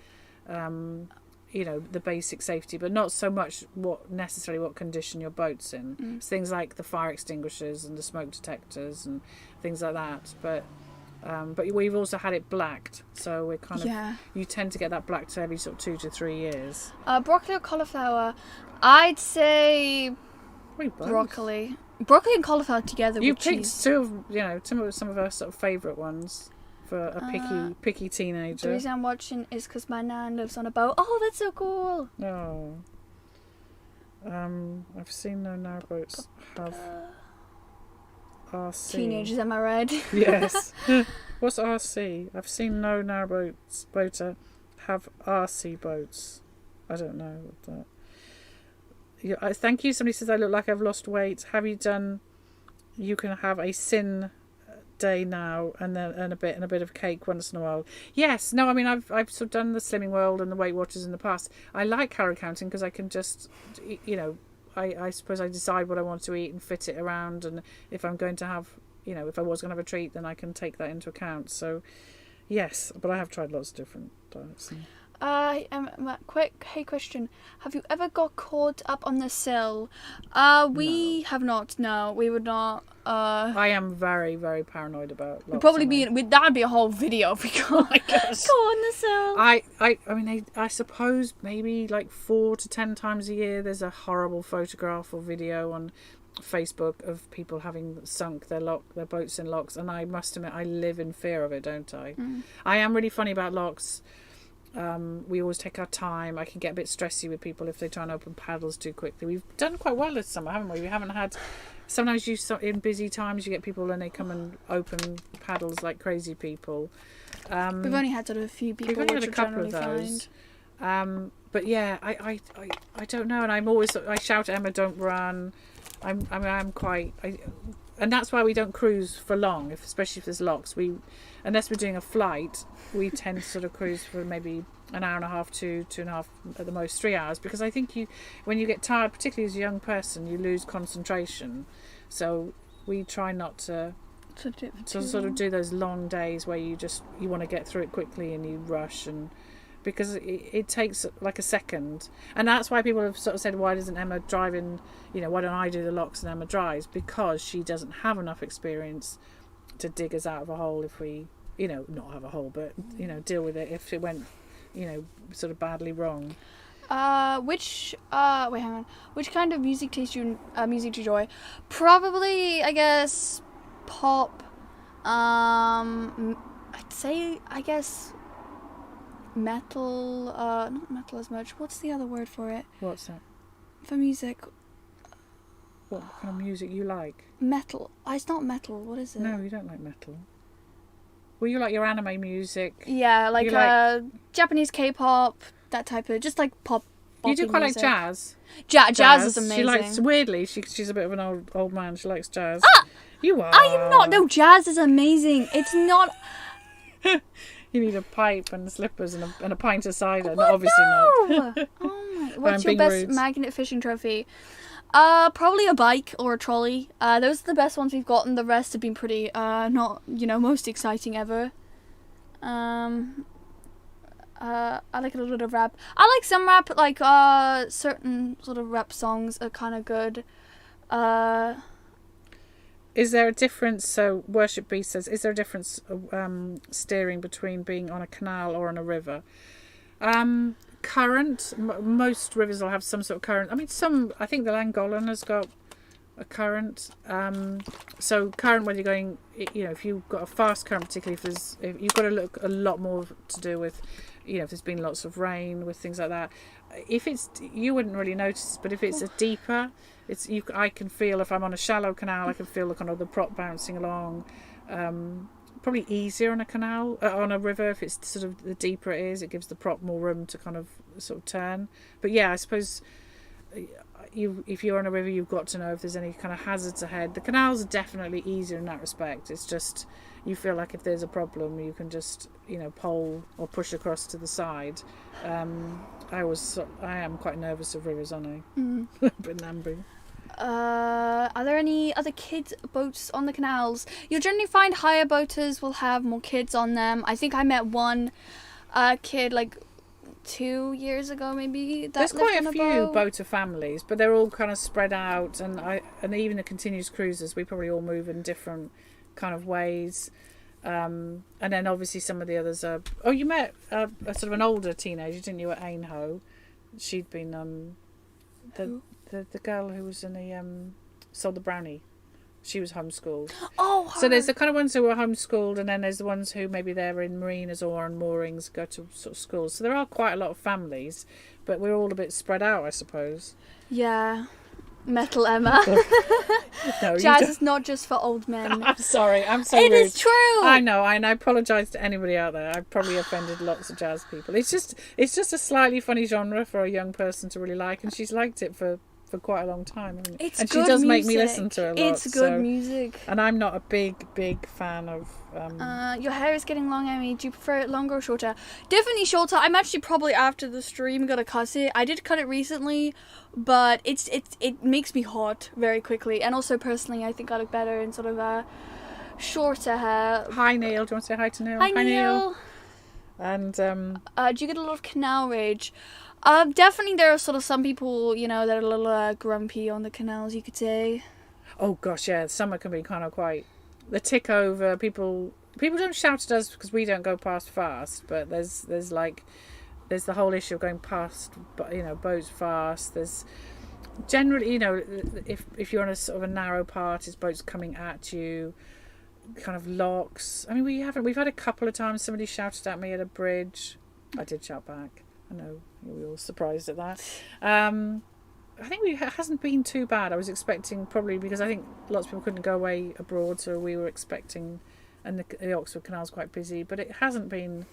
the basic safety, but not so much what condition your boat's in. It's things like the fire extinguishers and the smoke detectors and things like that. But we've also had it blacked, so we're kind of you tend to get that blacked every sort of 2 to 3 years. Broccoli or cauliflower? I'd say broccoli. Broccoli and cauliflower together. You picked cheese. Two of some of our sort of favourite ones. For a picky teenager. The reason I'm watching is because my nan lives on a boat. Oh, that's so cool. Oh. I've seen no narrowboats have RC. Teenagers, am I right? Yes. What's RC? I've seen no narrowboater have RC boats. I don't know what that. Yeah, thank you. Somebody says I look like I've lost weight. Have you done? You can have a sin day now and a bit of cake once in a while. Yes. No, I mean I've sort of done the Slimming World and the Weight Watchers in the past. I like calorie counting because I can just I suppose I decide what I want to eat and fit it around, and if I'm going to have if I was going to have a treat, then I can take that into account. So yes, but I have tried lots of different diets. Hey, question. Have you ever got caught up on the sill? We have not. No, we would not. I am very, very paranoid about locks. That'd be a whole video if we got go on the sill. I mean, I suppose maybe like 4 to 10 times a year there's a horrible photograph or video on Facebook of people having sunk their boats in locks, and I must admit I live in fear of it, don't I? I am really funny about locks. We always take our time. I can get a bit stressy with people if they try and open paddles too quickly. We've done quite well this summer, haven't we? We haven't had. Sometimes in busy times you get people and they come and open paddles like crazy people. We've only had sort of a few people. We've only had a couple of those. But yeah, I don't know, and I shout at Emma, "Don't run." And that's why we don't cruise for long, especially if there's locks. Unless we're doing a flight, we tend to sort of cruise for maybe an hour and a half to 2.5, at the most 3 hours, because I think when you get tired, particularly as a young person, you lose concentration. So we try not to sort of do those long days where you want to get through it quickly and you rush, and because it takes like a second. And that's why people have sort of said, why doesn't Emma drive in, why don't I do the locks and Emma drives? Because she doesn't have enough experience to dig us out of a hole if we, not have a hole, but, deal with it if it went, sort of badly wrong. Which kind of music taste you music do you enjoy? Probably, I guess, pop. I'd say, I guess, metal. Not metal as much. What's the other word for it? What's that? For music. what kind of music you like. Metal. It's not metal. What is it? No, you don't like metal. Well, you like your anime music. Yeah, like, Japanese K-pop, that type of, just like pop. You do quite music. like jazz. Jazz is amazing. She likes, weirdly, she's a bit of an old man. She likes jazz. Ah! You are. I am not. No, jazz is amazing. It's not. You need a pipe and slippers and a pint of cider. Oh, No, obviously no. not. Oh my! What's your being best rude. magnet fishing trophy? Probably a bike or a trolley. Those are the best ones we've gotten. The rest have been pretty, not, most exciting ever. I like a little bit of rap. I like some rap, like, certain sort of rap songs are kind of good. Is there a difference? So Worship B says, is there a difference steering between being on a canal or on a river? Current. Most rivers will have some sort of current. I mean, I think the Llangollen has got a current. So current when you're going, if you've got a fast current, particularly if you've got to look a lot more to do with, if there's been lots of rain, with things like that. If you wouldn't really notice, but if it's a deeper, I can feel, if I'm on a shallow canal, I can feel the kind of the prop bouncing along. Probably easier on a canal, on a river, if it's sort of the deeper it is, it gives the prop more room to kind of sort of turn. But yeah, I suppose if you're on a river, you've got to know if there's any kind of hazards ahead. The canals are definitely easier in that respect. It's just, you feel like if there's a problem, you can just, pole or push across to the side. I am quite nervous of rivers, aren't I? A bit namby. Are there any other kids' boats on the canals? You'll generally find higher boaters will have more kids on them. I think I met one kid like 2 years ago, maybe. There's quite a few boater families, but they're all kind of spread out, and even the continuous cruisers, we probably all move in different kind of ways. And then obviously some of the others are. Oh, you met a sort of an older teenager, didn't you, at Ainhoe? She'd been the girl who was in the sold the brownie. She was homeschooled. Oh, her. So there's the kind of ones who are homeschooled, and then there's the ones who maybe they're in marinas or on moorings, go to sort of schools. So there are quite a lot of families, but we're all a bit spread out, I suppose. Yeah. Metal Emma. No, jazz is not just for old men. I'm sorry, I'm so It rude. is true. I know, and I apologise to anybody out there. I've probably offended lots of jazz people. It's just a slightly funny genre for a young person to really like, and she's liked it for quite a long time. It's and good she does music. make me listen to it a lot. It's good music. And I'm not a big fan of. Your hair is getting long, Emmy. Do you prefer it longer or shorter? Definitely shorter. I'm actually probably after the stream gonna cut it. I did cut it recently, but it makes me hot very quickly. And also personally, I think I look better in sort of a shorter hair. Hi Neil, do you want to say hi to Neil? Hi Neil. And do you get a lot of canal rage? Definitely there are sort of some people, that are a little grumpy on the canals, you could say. Oh gosh, yeah, summer can be kind of quite the tick over. People don't shout at us because we don't go past fast, but there's the whole issue of going past, boats fast. There's generally, if you're on a sort of a narrow part, is boats coming at you, kind of locks. I mean, we've had a couple of times somebody shouted at me at a bridge. I did shout back. I know we were all surprised at that. I think it hasn't been too bad. I was expecting, probably because I think lots of people couldn't go away abroad, so we were expecting, and the Oxford Canal's quite busy, but it hasn't been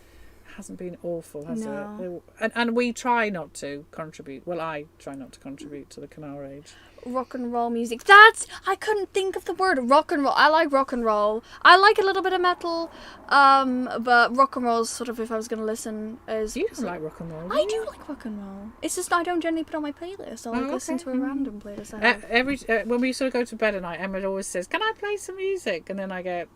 awful, has it? And we try not to contribute. Well, I try not to contribute to the canal rage. Rock and roll music. I couldn't think of the word rock and roll. I like rock and roll. I like a little bit of metal, but rock and roll is sort of, if I was going to listen, is... You can like rock and roll. I do like rock and roll. It's just I don't generally put on my playlist. I'll listen to a random playlist I have. When we sort of go to bed at night, Emma always says, "Can I play some music?" And then I get...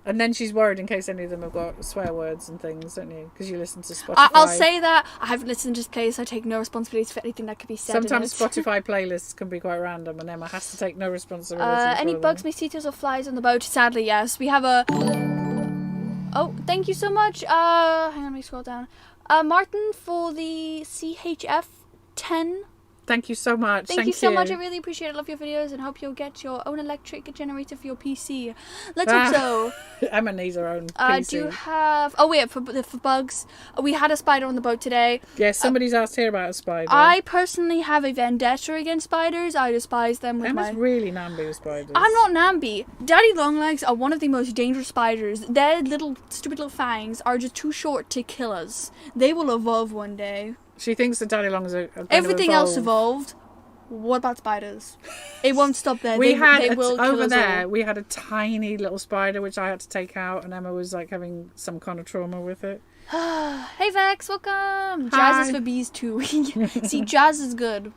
And then she's worried in case any of them have got swear words and things, don't you? Because you listen to Spotify. I'll say that. I haven't listened to this playlist. I take no responsibility for anything that could be said. Sometimes Spotify playlists can be quite random, and Emma has to take no responsibility. Any bugs, mosquitoes, or flies on the boat? Sadly, yes. We have a... Oh, thank you so much. Hang on, let me scroll down. Martin for the CHF 10 Thank you so much. Thank you so much. I really appreciate it. I love your videos and hope you'll get your own electric generator for your PC. Let's hope so. Emma needs her own PC. Do you have... Oh, wait, for bugs. We had a spider on the boat today. Yeah, somebody's asked here about a spider. I personally have a vendetta against spiders. I despise them with Emma's really namby with spiders. I'm not namby. Daddy longlegs are one of the most dangerous spiders. Their little, stupid little fangs are just too short to kill us. They will evolve one day. She thinks the daddy longs are going Everything to evolve. else evolved. What about spiders? It won't stop there. We had a tiny little spider which I had to take out, and Emma was like having some kind of trauma with it. Hey Vex, welcome. Hi. Jazz is for bees too. See, jazz is good.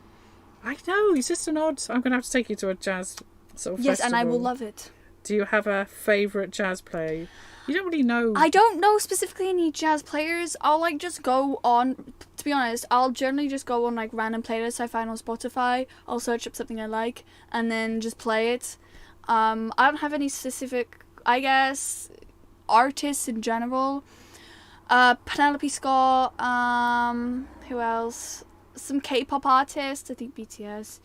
I know, it's just an odd. I'm going to have to take you to a jazz sort of Yes, festival. and I will love it. Do you have a favourite jazz player? You don't really know. I don't know specifically any jazz players. I'll like just go on. To be honest, I'll generally just go on like random playlists I find on Spotify. I'll search up something I like and then just play it. I don't have any specific, I guess, artists in general. Penelope Scott. Who else? Some K-pop artists. I think BTS.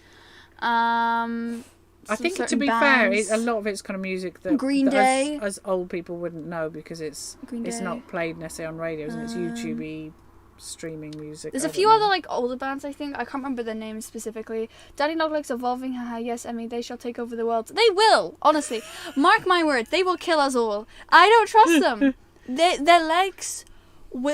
I think, to be fair, a lot of it's kind of music that Green Day. as old people wouldn't know, because it's not played necessarily on radios, and it's YouTube-y streaming music. There's a few other like older bands, I think. I can't remember their names specifically. Daddy Longlegs evolving. Haha, yes, Emmy, they shall take over the world. They will, honestly. Mark my words, they will kill us all. I don't trust them. Their legs...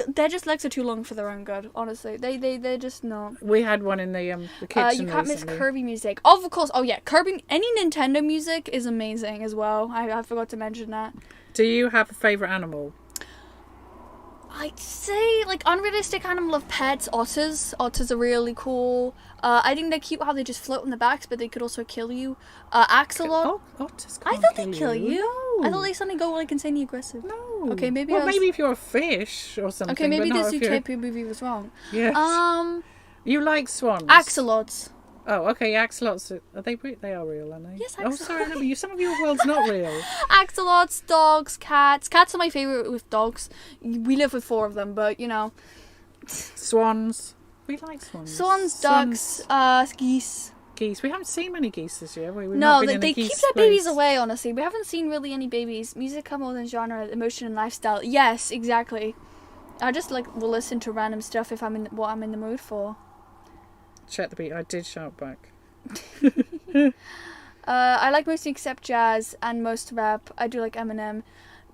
their just legs are too long for their own good, honestly. They're just not. We had one in the kitchen. You can't recently. miss Kirby music. Oh, of course. Oh yeah, Kirby. Any Nintendo music is amazing as well. I forgot to mention that. Do you have a favourite animal? I'd say like unrealistic animal of pets. Otters. Otters are really cool. I think they're cute how they just float on the backs, but they could also kill you. Axolot. Otters I can't thought they kill you. No. I thought they suddenly go like insanely aggressive. No. Okay, maybe. Maybe if you're a fish or something. Okay, maybe but the not if you're... Zootopia movie was wrong. Yes. You like swans? Axolots. Oh, okay. Axolots are they? They are real, aren't they? Yes, Oh, sorry. No, some of your world's not real. Axolots, dogs, cats. Cats are my favourite with dogs. We live with 4 of them, but you know. Swans. We like swans. Swans, ducks, geese. Geese. We haven't seen many geese this year. We've No, not been they in a keep geese their place. babies away, honestly. We haven't seen really any babies. Music come more than genre, emotion and lifestyle. Yes, exactly. I just like will listen to random stuff if I'm in what I'm in the mood for. Check the beat. I did shout back. I like mostly except jazz and most rap. I do like Eminem.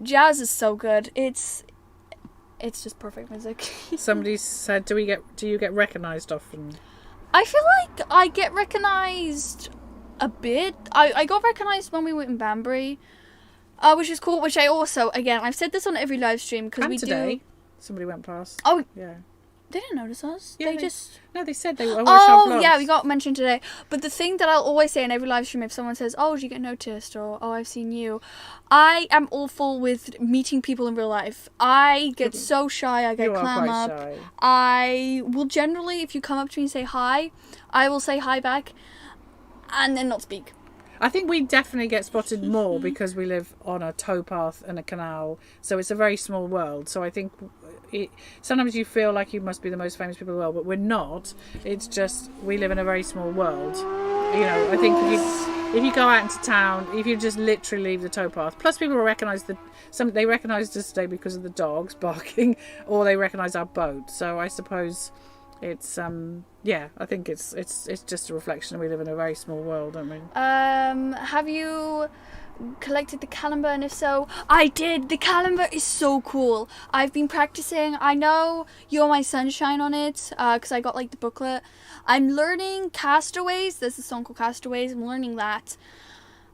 Jazz is so good. It's just perfect music. Somebody said, do you get recognised often? I feel like I get recognised a bit. I got recognised when we went in Banbury, which is cool. Which I also, again, I've said this on every live stream because we today, do. somebody went past. Oh yeah. They didn't notice us. Yeah, they said they watched our vlogs. Yeah, we got mentioned today. But the thing that I'll always say in every live stream, if someone says, "Oh, did you get noticed?" or "Oh, I've seen you," I am awful with meeting people in real life. I get so shy. I get clam up. Shy. I will generally, if you come up to me and say hi, I will say hi back, and then not speak. I think we definitely get spotted more because we live on a towpath and a canal, so it's a very small world. So I think sometimes you feel like you must be the most famous people in the world, but we're not. It's just we live in a very small world. You know, I think if you go out into town, if you just literally leave the towpath, plus people will recognise they recognised us today because of the dogs barking, or they recognise our boat. So I suppose it's I think it's just a reflection. We live in a very small world, don't we? Have you collected the calendar, and if so, I did. The calendar is so cool. I've been practicing. I know You're My Sunshine on it because I got like the booklet. I'm learning Castaways. There's a song called Castaways. I'm learning that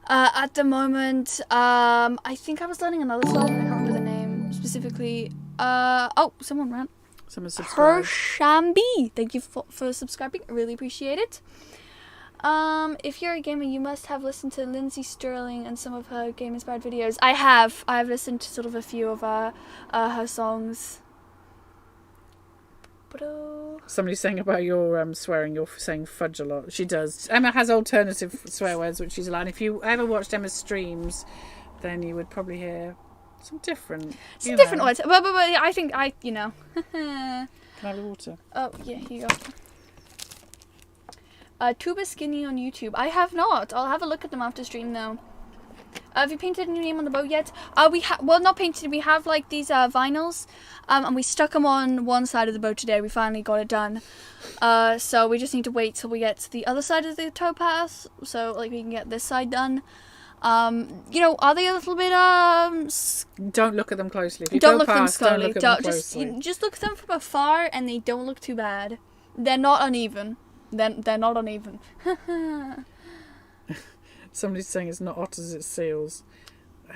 at the moment. I think I was learning another song. I can't remember the name specifically. Someone ran. Someone subscribed. Hershambi, thank you for subscribing. I really appreciate it. If you're a gamer, you must have listened to Lindsay Sterling and some of her game-inspired videos. I have listened to sort of a few of her songs. Somebody's saying about your swearing, you're saying fudge a lot. She does. Emma has alternative swear words which she's allowed. If you ever watched Emma's streams, then you would probably hear some different words. But I think Can I have the water? Oh, yeah, here you go. Tuba Skinny on YouTube. I have not. I'll have a look at them after stream though. Have you painted a new name on the boat yet? Well, not painted. We have like these vinyls, and we stuck them on one side of the boat today. We finally got it done. So we just need to wait till we get to the other side of the towpath, so like we can get this side done. Are they a little bit Don't look at them closely. If you don't go look at them past, slowly. Don't look at them closely. Just look at them from afar, and they don't look too bad. They're not uneven. They're not uneven. Somebody's saying it's not otters, it's seals.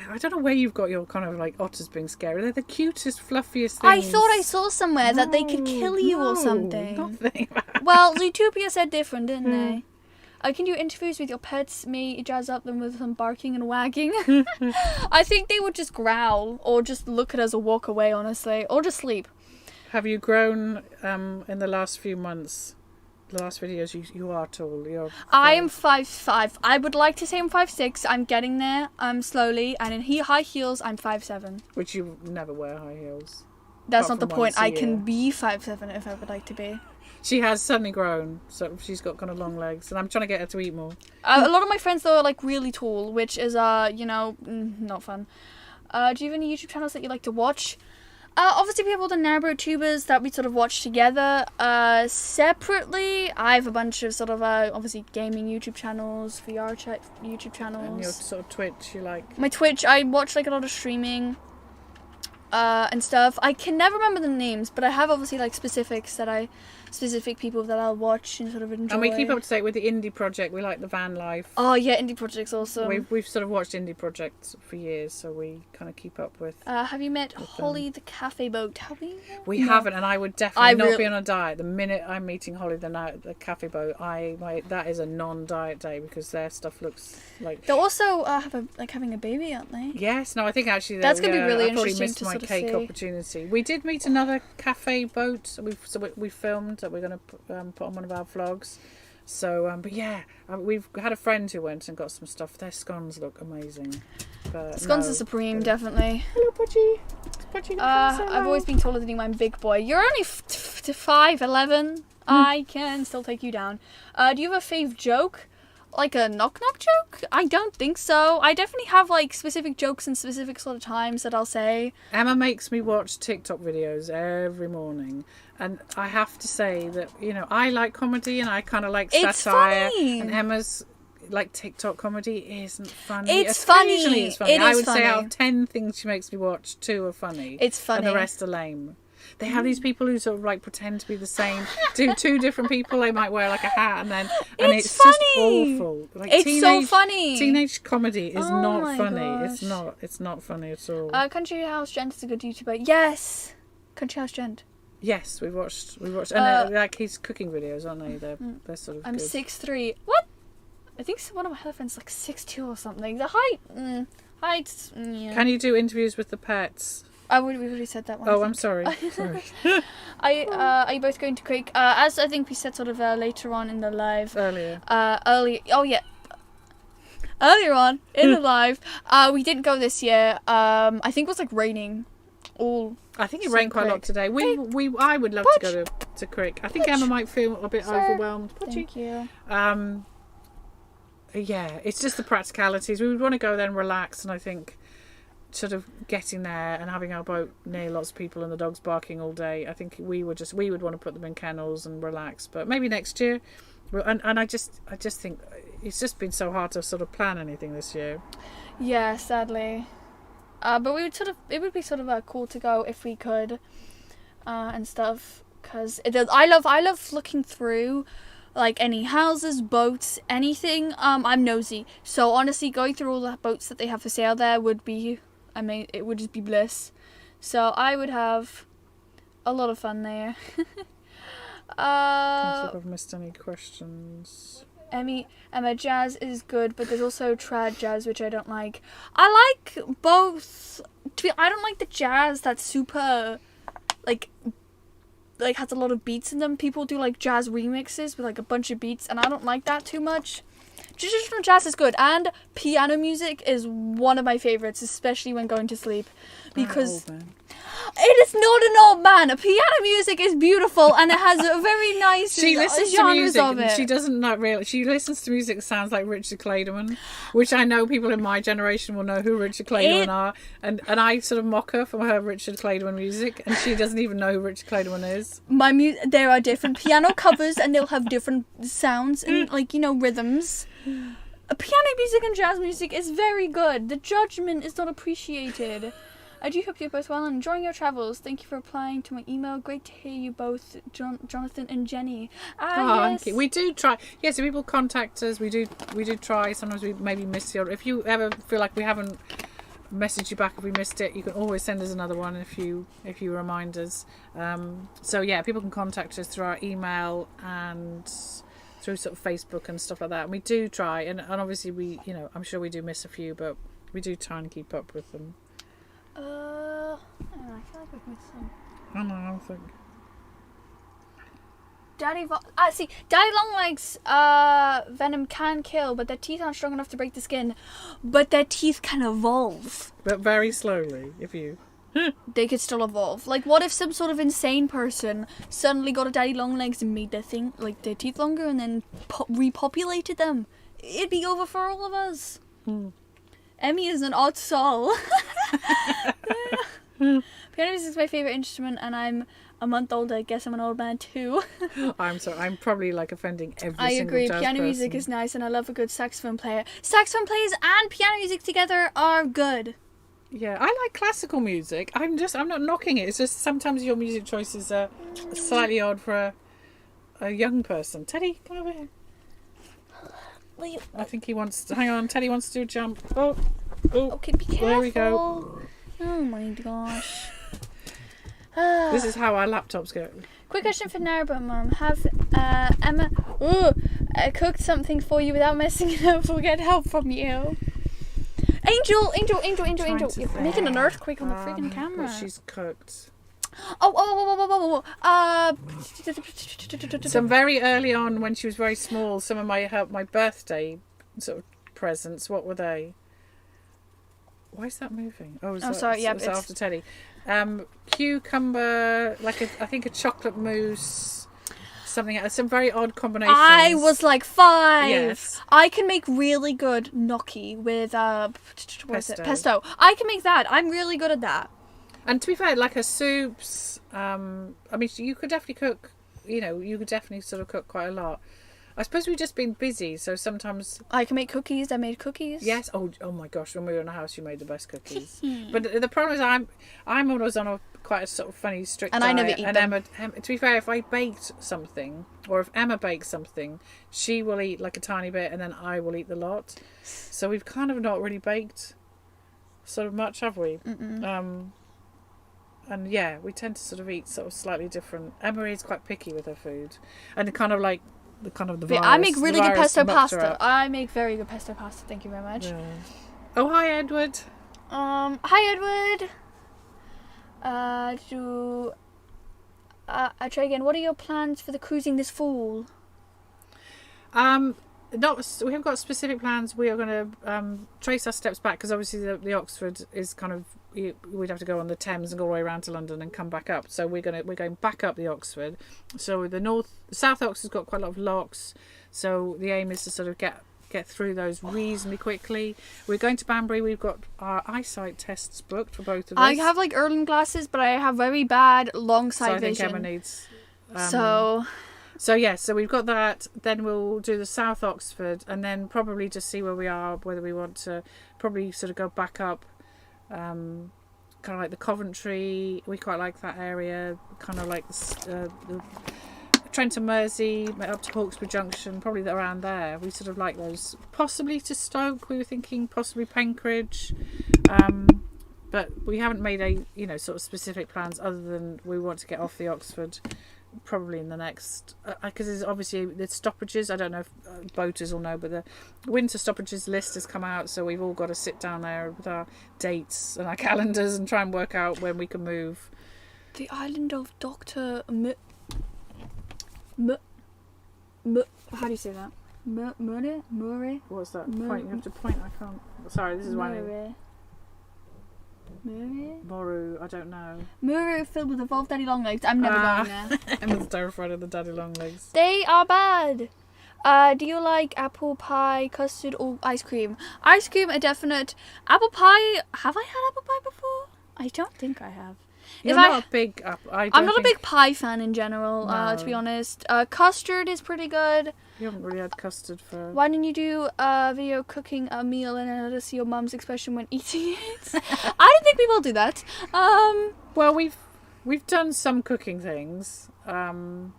I don't know where you've got your kind of like otters being scary. They're the cutest, fluffiest things. I thought I saw somewhere that they could kill you or something. Nothing. Well, Zootopia said different, didn't they? I can do interviews with your pets, me jazz up them with some barking and wagging. I think they would just growl or just look at us or walk away, honestly, or just sleep. Have you grown in the last few months? The last videos, you are tall. I am 5'5". I would like to say I'm 5'6". I'm getting there. Slowly, and in high heels, I'm 5'7". Which you never wear high heels. That's not the point. I can be 5'7" if I would like to be. She has suddenly grown, so she's got kind of long legs, and I'm trying to get her to eat more. A lot of my friends though are like really tall, which is not fun. Do you have any YouTube channels that you like to watch? Obviously we have all the Narrowboat tubers that we sort of watch together. Separately, I have a bunch of sort of obviously gaming YouTube channels, VR YouTube channels. And your sort of Twitch, you like? My Twitch, I watch like a lot of streaming and stuff. I can never remember the names, but I have obviously like specific people that I'll watch and sort of enjoy. And we keep up to date with the indie project. We like the van life. Oh yeah, indie project's awesome. We've sort of watched indie projects for years, so we kind of keep up with. Have you met Holly the cafe boat? Have we? We haven't, and I would definitely not be on a diet. The minute I'm meeting Holly the cafe boat, that is a non-diet day because their stuff looks like. They're also having a baby, aren't they? Yes, no, I think actually that's gonna be really I probably interesting missed to my sort of cake see. opportunity. We did meet another cafe boat. We filmed that we're going to put on one of our vlogs. So, but yeah, we've had a friend who went and got some stuff. Their scones look amazing. But scones are supreme, definitely. Hello, Pudgy. Pudgy, I've always been taller than you. I'm big boy. You're only 5'11". I can still take you down. Do you have a fave joke? Like a knock-knock joke? I don't think so. I definitely have like specific jokes and specific sort of times that I'll say. Emma makes me watch TikTok videos every morning. And I have to say that, I like comedy and I kind of like satire. Funny. And Emma's like TikTok comedy isn't funny. It's funny. It's funny. It I is would funny. say out of 10 things she makes me watch, 2 are funny. It's funny. And the rest are lame. They have these people who sort of like pretend to be the same, do 2 different people. They might wear like a hat and it's funny. just awful. Like it's so funny. Teenage comedy is not funny. Gosh. It's not funny at all. Country House Gent is a good YouTuber. Yes, Country House Gent. Yes, we've watched, and like his cooking videos, aren't they? They're sort of. I'm good. 6'3". What? I think one of my other friends is like 6'2" or something. The height. Yeah. Can you do interviews with the pets? We've already said that one. Oh, I'm sorry. Are you both going to Creek? As I think we said sort of later on in the live. Earlier. Earlier on in the live, we didn't go this year. I think it was like raining. I think it rained quite a lot today. I would love to go to Crick. I think Emma might feel a bit overwhelmed. Thank you. Yeah, it's just the practicalities. We would want to go there and relax, and I think sort of getting there and having our boat near lots of people and the dogs barking all day, I think we would want to put them in kennels and relax. But maybe next year. And I just think it's just been so hard to sort of plan anything this year. Yeah, sadly. But it would be sort of cool to go if we could, and stuff. Cause I love looking through, like any houses, boats, anything. I'm nosy, so honestly, going through all the boats that they have for sale there would be, it would just be bliss. So I would have a lot of fun there. Can't think I've missed any questions. Emma, jazz is good, but there's also trad jazz, which I don't like. I like both. I don't like the jazz that's super, like has a lot of beats in them. People do like jazz remixes with like a bunch of beats, and I don't like that too much. Traditional jazz is good, and piano music is one of my favorites, especially when going to sleep, because It is not an old man. Piano music is beautiful and it has a very nice She listens to genres music of and it. she doesn't know really. She listens to music that sounds like Richard Clayderman, which I know people in my generation will know who Richard Clayderman are. And I sort of mock her for her Richard Clayderman music, and she doesn't even know who Richard Clayderman is. There are different piano covers and they'll have different sounds and like, you know, rhythms. Piano music and jazz music is very good. The judgment is not appreciated. I do hope you're both well and enjoying your travels. Thank you for replying to my email. Great to hear you both, Jonathan and Jenny. Yes. We do try. Yeah, so people contact us. We do try. Sometimes we maybe miss your. If you ever feel like we haven't messaged you back, if we missed it, you can always send us another one if you remind us. So yeah, people can contact us through our email and through sort of Facebook and stuff like that. And we do try, and obviously we, you know, I'm sure we do miss a few, but we do try and keep up with them. I don't know, I feel like we've missed some. I know, I think. Daddy Longlegs venom can kill, but their teeth aren't strong enough to break the skin. But their teeth can evolve. But very slowly, if you... They could still evolve. Like, what if some sort of insane person suddenly got a Daddy Longlegs and made their teeth longer and then repopulated them? It'd be over for all of us. Emmy is an odd soul. Piano music is my favourite instrument, and I'm a month older. I guess I'm an old man too. I'm sorry. I'm probably like offending every single I agree. jazz Piano person. music is nice, and I love a good saxophone player. Saxophone players and piano music together are good. Yeah, I like classical music. I'm not knocking it. It's just sometimes your music choices are slightly odd for a young person. Teddy, come over here. I think he wants to... Hang on, Teddy wants to do a jump. Oh. Okay, be careful. There we go. Oh my gosh. This is how our laptops go. Quick question for Narrowboat Mum. Have Emma cooked something for you without messing it up? We'll get help from you. Angel. You're making an earthquake on the freaking camera. What she's cooked. Some very early on, when she was very small, some of my birthday sort of presents. What were they? Why is that moving? Sorry. Yeah, it's after Teddy. Cucumber, I think a chocolate mousse, something. Some very odd combinations. I was like 5. Yes. I can make really good gnocchi with pesto. I can make that. I'm really good at that. And to be fair, like her soups, I mean, you could definitely cook. You know, you could definitely sort of cook quite a lot. I suppose we've just been busy, so sometimes... I can make cookies. I made cookies. Yes. Oh my gosh, when we were in the house, you made the best cookies. But the problem is I'm always on quite a sort of funny, strict diet. And I never eat them. Emma, to be fair, if I baked something, or if Emma bakes something, she will eat like a tiny bit, and then I will eat the lot. So we've kind of not really baked sort of much, have we? And yeah, we tend to sort of eat sort of slightly different. Emma is quite picky with her food, and kind of like the virus. I make really good pesto mucked her pasta. up. I make very good pesto pasta. Thank you very much. Yeah. Oh, hi, Edward. Hi, Edward. I try again. What are your plans for the cruising this fall? We haven't got specific plans. We are going to trace our steps back, because obviously the Oxford is kind of, we'd have to go on the Thames and go all the way around to London and come back up. So we're going back up the Oxford. So the South Oxford's got quite a lot of locks. So the aim is to sort of get through those reasonably quickly. We're going to Banbury. We've got our eyesight tests booked for both of us. I have like Erlen glasses, but I have very bad long sight vision. vision. I think Emma needs. So yes, so we've got that. Then we'll do the South Oxford, and then probably just see where we are, whether we want to probably sort of go back up, kind of like the Coventry. We quite like that area, kind of like the Trent and Mersey, up to Hawkesbury Junction, probably around there. We sort of like those. Possibly to Stoke, we were thinking, possibly Penkridge. But we haven't made a sort of specific plans, other than we want to get off the Oxford probably in the next, because there's obviously the stoppages. I don't know if boaters will know, but the winter stoppages list has come out, so we've all got to sit down there with our dates and our calendars and try and work out when we can move. The island of Dr. How do you say that? Murray? What's that? Point. You have to point. I can't. Sorry, this is why. Moru, I don't know. Muru filled with evolved daddy long legs. I'm never going there. Emma's terrified of the daddy long legs. They are bad. Do you like apple pie, custard, or ice cream? Ice cream, a definite. Apple pie. Have I had apple pie before? I don't think I have. You're not a big apple. I'm not a big pie fan in general, to be honest. Custard is pretty good. You haven't really had custard for... Why didn't you do a video cooking a meal and then let us see your mum's expression when eating it? I don't think we will do that. Well, we've done some cooking things, but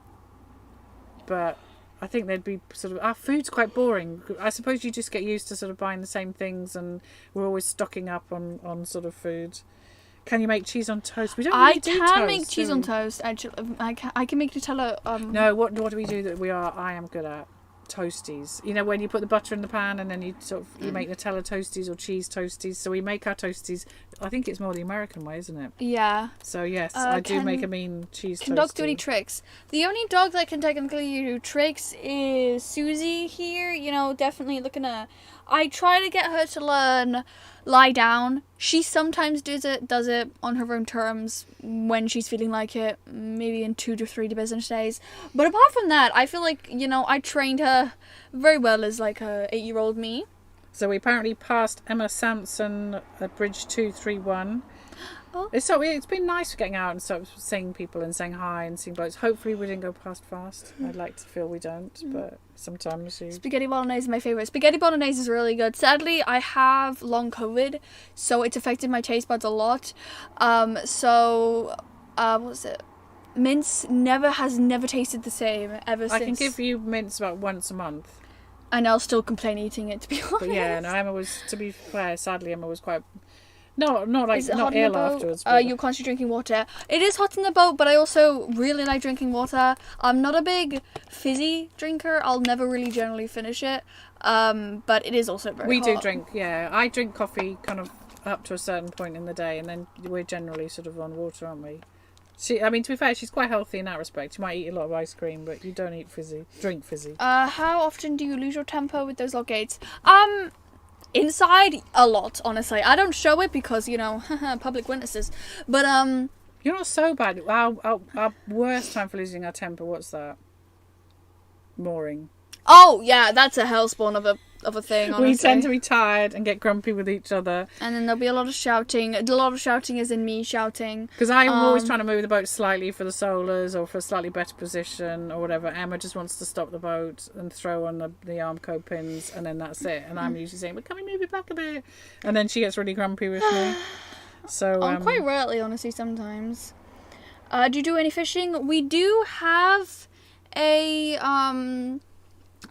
I think they'd be sort of... Our food's quite boring. I suppose you just get used to sort of buying the same things, and we're always stocking up on sort of food. Can you make cheese on toast? We don't really do toast. I can make cheese on toast. Actually, I can make Nutella. No, what do we do that I am good at? Toasties. You know, when you put the butter in the pan and then you make Nutella toasties or cheese toasties. So we make our toasties. I think it's more the American way, isn't it? Yeah. So yes, I do make a mean cheese toasty. Can dogs do any tricks? The only dog that can technically do tricks is Susie here. You know, definitely looking at... I try to get her to learn lie down. She sometimes does it on her own terms when she's feeling like it, maybe in 2 to 3 business days. But apart from that, I feel like, you know, I trained her very well as like a 8-year-old me. So we apparently passed Emma Sampson at Bridge 231. Oh. It's been nice getting out and sort of seeing people and saying hi and seeing boats. Hopefully we didn't go past fast. I'd like to feel we don't, but sometimes you... Spaghetti bolognese is my favourite. Spaghetti bolognese is really good. Sadly, I have long COVID, so it's affected my taste buds a lot. What was it? Mince has never tasted the same ever since. I can give you mince about once a month. And I'll still complain eating it, to be honest. But yeah, no, Emma was, to be fair, sadly Emma was quite... not ill afterwards. But... You're constantly drinking water. It is hot in the boat, but I also really like drinking water. I'm not a big fizzy drinker. I'll never really generally finish it. But it is also very hot. We do drink, yeah. I drink coffee kind of up to a certain point in the day, and then we're generally sort of on water, aren't we? To be fair, she's quite healthy in that respect. You might eat a lot of ice cream, but you don't drink fizzy. How often do you lose your temper with those lock gates? Inside, a lot, honestly. I don't show it because, you know, public witnesses. But, You're not so bad. Our worst time for losing our temper, what's that? Mooring. Oh, yeah, that's a hellspawn of a thing, honestly. We tend to be tired and get grumpy with each other. And then there'll be a lot of shouting. A lot of shouting is in me shouting. Because I'm always trying to move the boat slightly for the solars or for a slightly better position or whatever. Emma just wants to stop the boat and throw on the Armco pins, and then that's it. And I'm usually saying, well, can we move it back a bit? And then she gets really grumpy with me. So quite rarely, honestly, sometimes. Do you do any fishing? We do have a...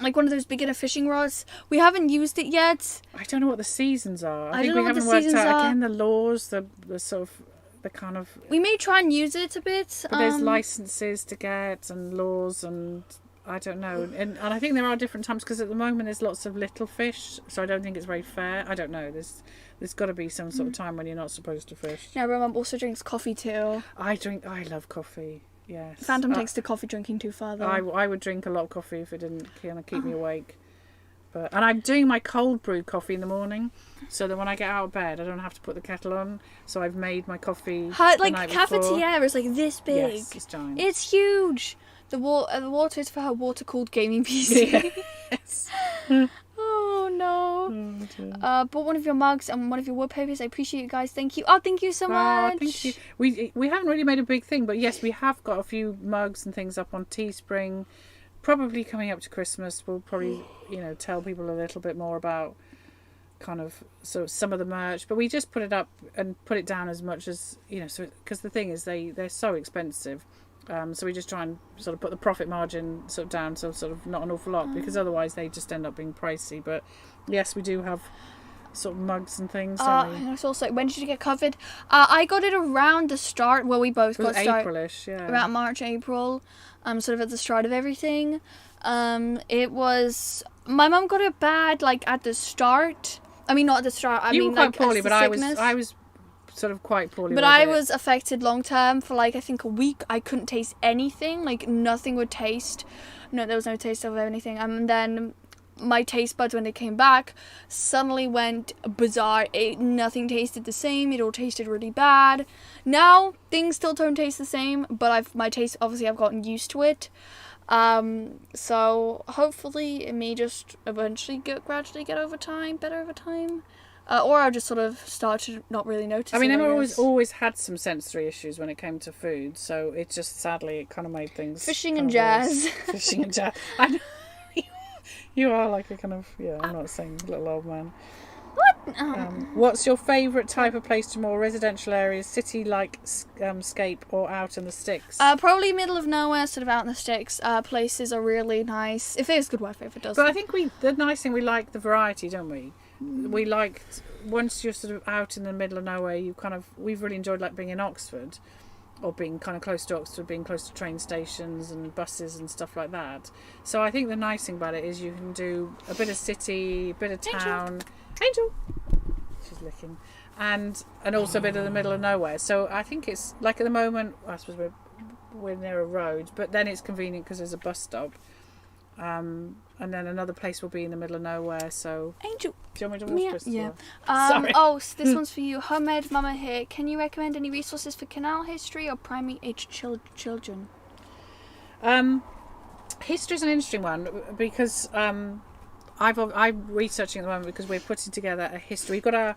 like one of those beginner fishing rods. We haven't used it yet. I don't know what the seasons are. I think we haven't worked out again the laws, the sort of the kind of. We may try and use it a bit. But there's licenses to get and laws, and I don't know. And I think there are different times because at the moment there's lots of little fish, so I don't think it's very fair. I don't know. There's got to be some sort of time when you're not supposed to fish. Now, Mum also drinks coffee too. I love coffee. Yes. Phantom takes the coffee drinking too far though. I would drink a lot of coffee if it didn't kind of keep me awake. And I'm doing my cold brewed coffee in the morning, so that when I get out of bed, I don't have to put the kettle on. So I've made my coffee. Like cafetiere is like this big. Yes, it's giant. It's huge. The water is for her water cooled gaming PC. Yes. Oh no. Bought one of your mugs and one of your wood papers. I appreciate you guys. Thank you. Oh, thank you so much. Thank you. We haven't really made a big thing, but yes, we have got a few mugs and things up on Teespring. Probably coming up to Christmas, we'll probably tell people a little bit more about kind of some of the merch. But we just put it up and put it down as much as so because the thing is they're so expensive. So we just try and sort of put the profit margin sort of down to sort of not an awful lot because otherwise they just end up being pricey. But yes, we do have sort of mugs and things. And it's also, when did you get COVID? I got it around the start. Well, we both got started. Aprilish, yeah. Around March, April. Sort of at the start of everything. It was, my mum got it bad like at the start. I mean, not at the start. You were quite poorly, but I was sort of quite poorly. But I was affected long term for like I think a week. I couldn't taste anything. Like nothing would taste. No, there was no taste of anything. And then my taste buds when they came back suddenly went bizarre. Nothing tasted the same. It all tasted really bad. Now things still don't taste the same, but my taste, obviously I've gotten used to it. So hopefully it may just eventually gradually get better over time. Or I'll just sort of start to not really notice. I mean, Emma always had some sensory issues when it came to food, so it just sadly it kind of made things fishing and jazz. Fishing and jazz. I know. You are like a kind of I'm not saying little old man. What? What's your favourite type of place to moor? Residential areas, city-like scape, or out in the sticks? Probably middle of nowhere, sort of out in the sticks. Places are really nice if there's good weather. If it does. But I think the nice thing, we like the variety, don't we? We liked once you're sort of out in the middle of nowhere. We've really enjoyed like being in Oxford, or being kind of close to Oxford, being close to train stations and buses and stuff like that. So I think the nice thing about it is you can do a bit of city, a bit of town. Angel. She's licking. And also a bit of the middle of nowhere. So I think it's like at the moment, I suppose we're near a road, but then it's convenient because there's a bus stop. And then another place will be in the middle of nowhere. So Angel, do you want me to whisper? Yeah. Sorry. So this one's for you, Hamed Mama here. Can you recommend any resources for canal history or primary age children? History's an interesting one because I'm researching at the moment because we're putting together a history. We've got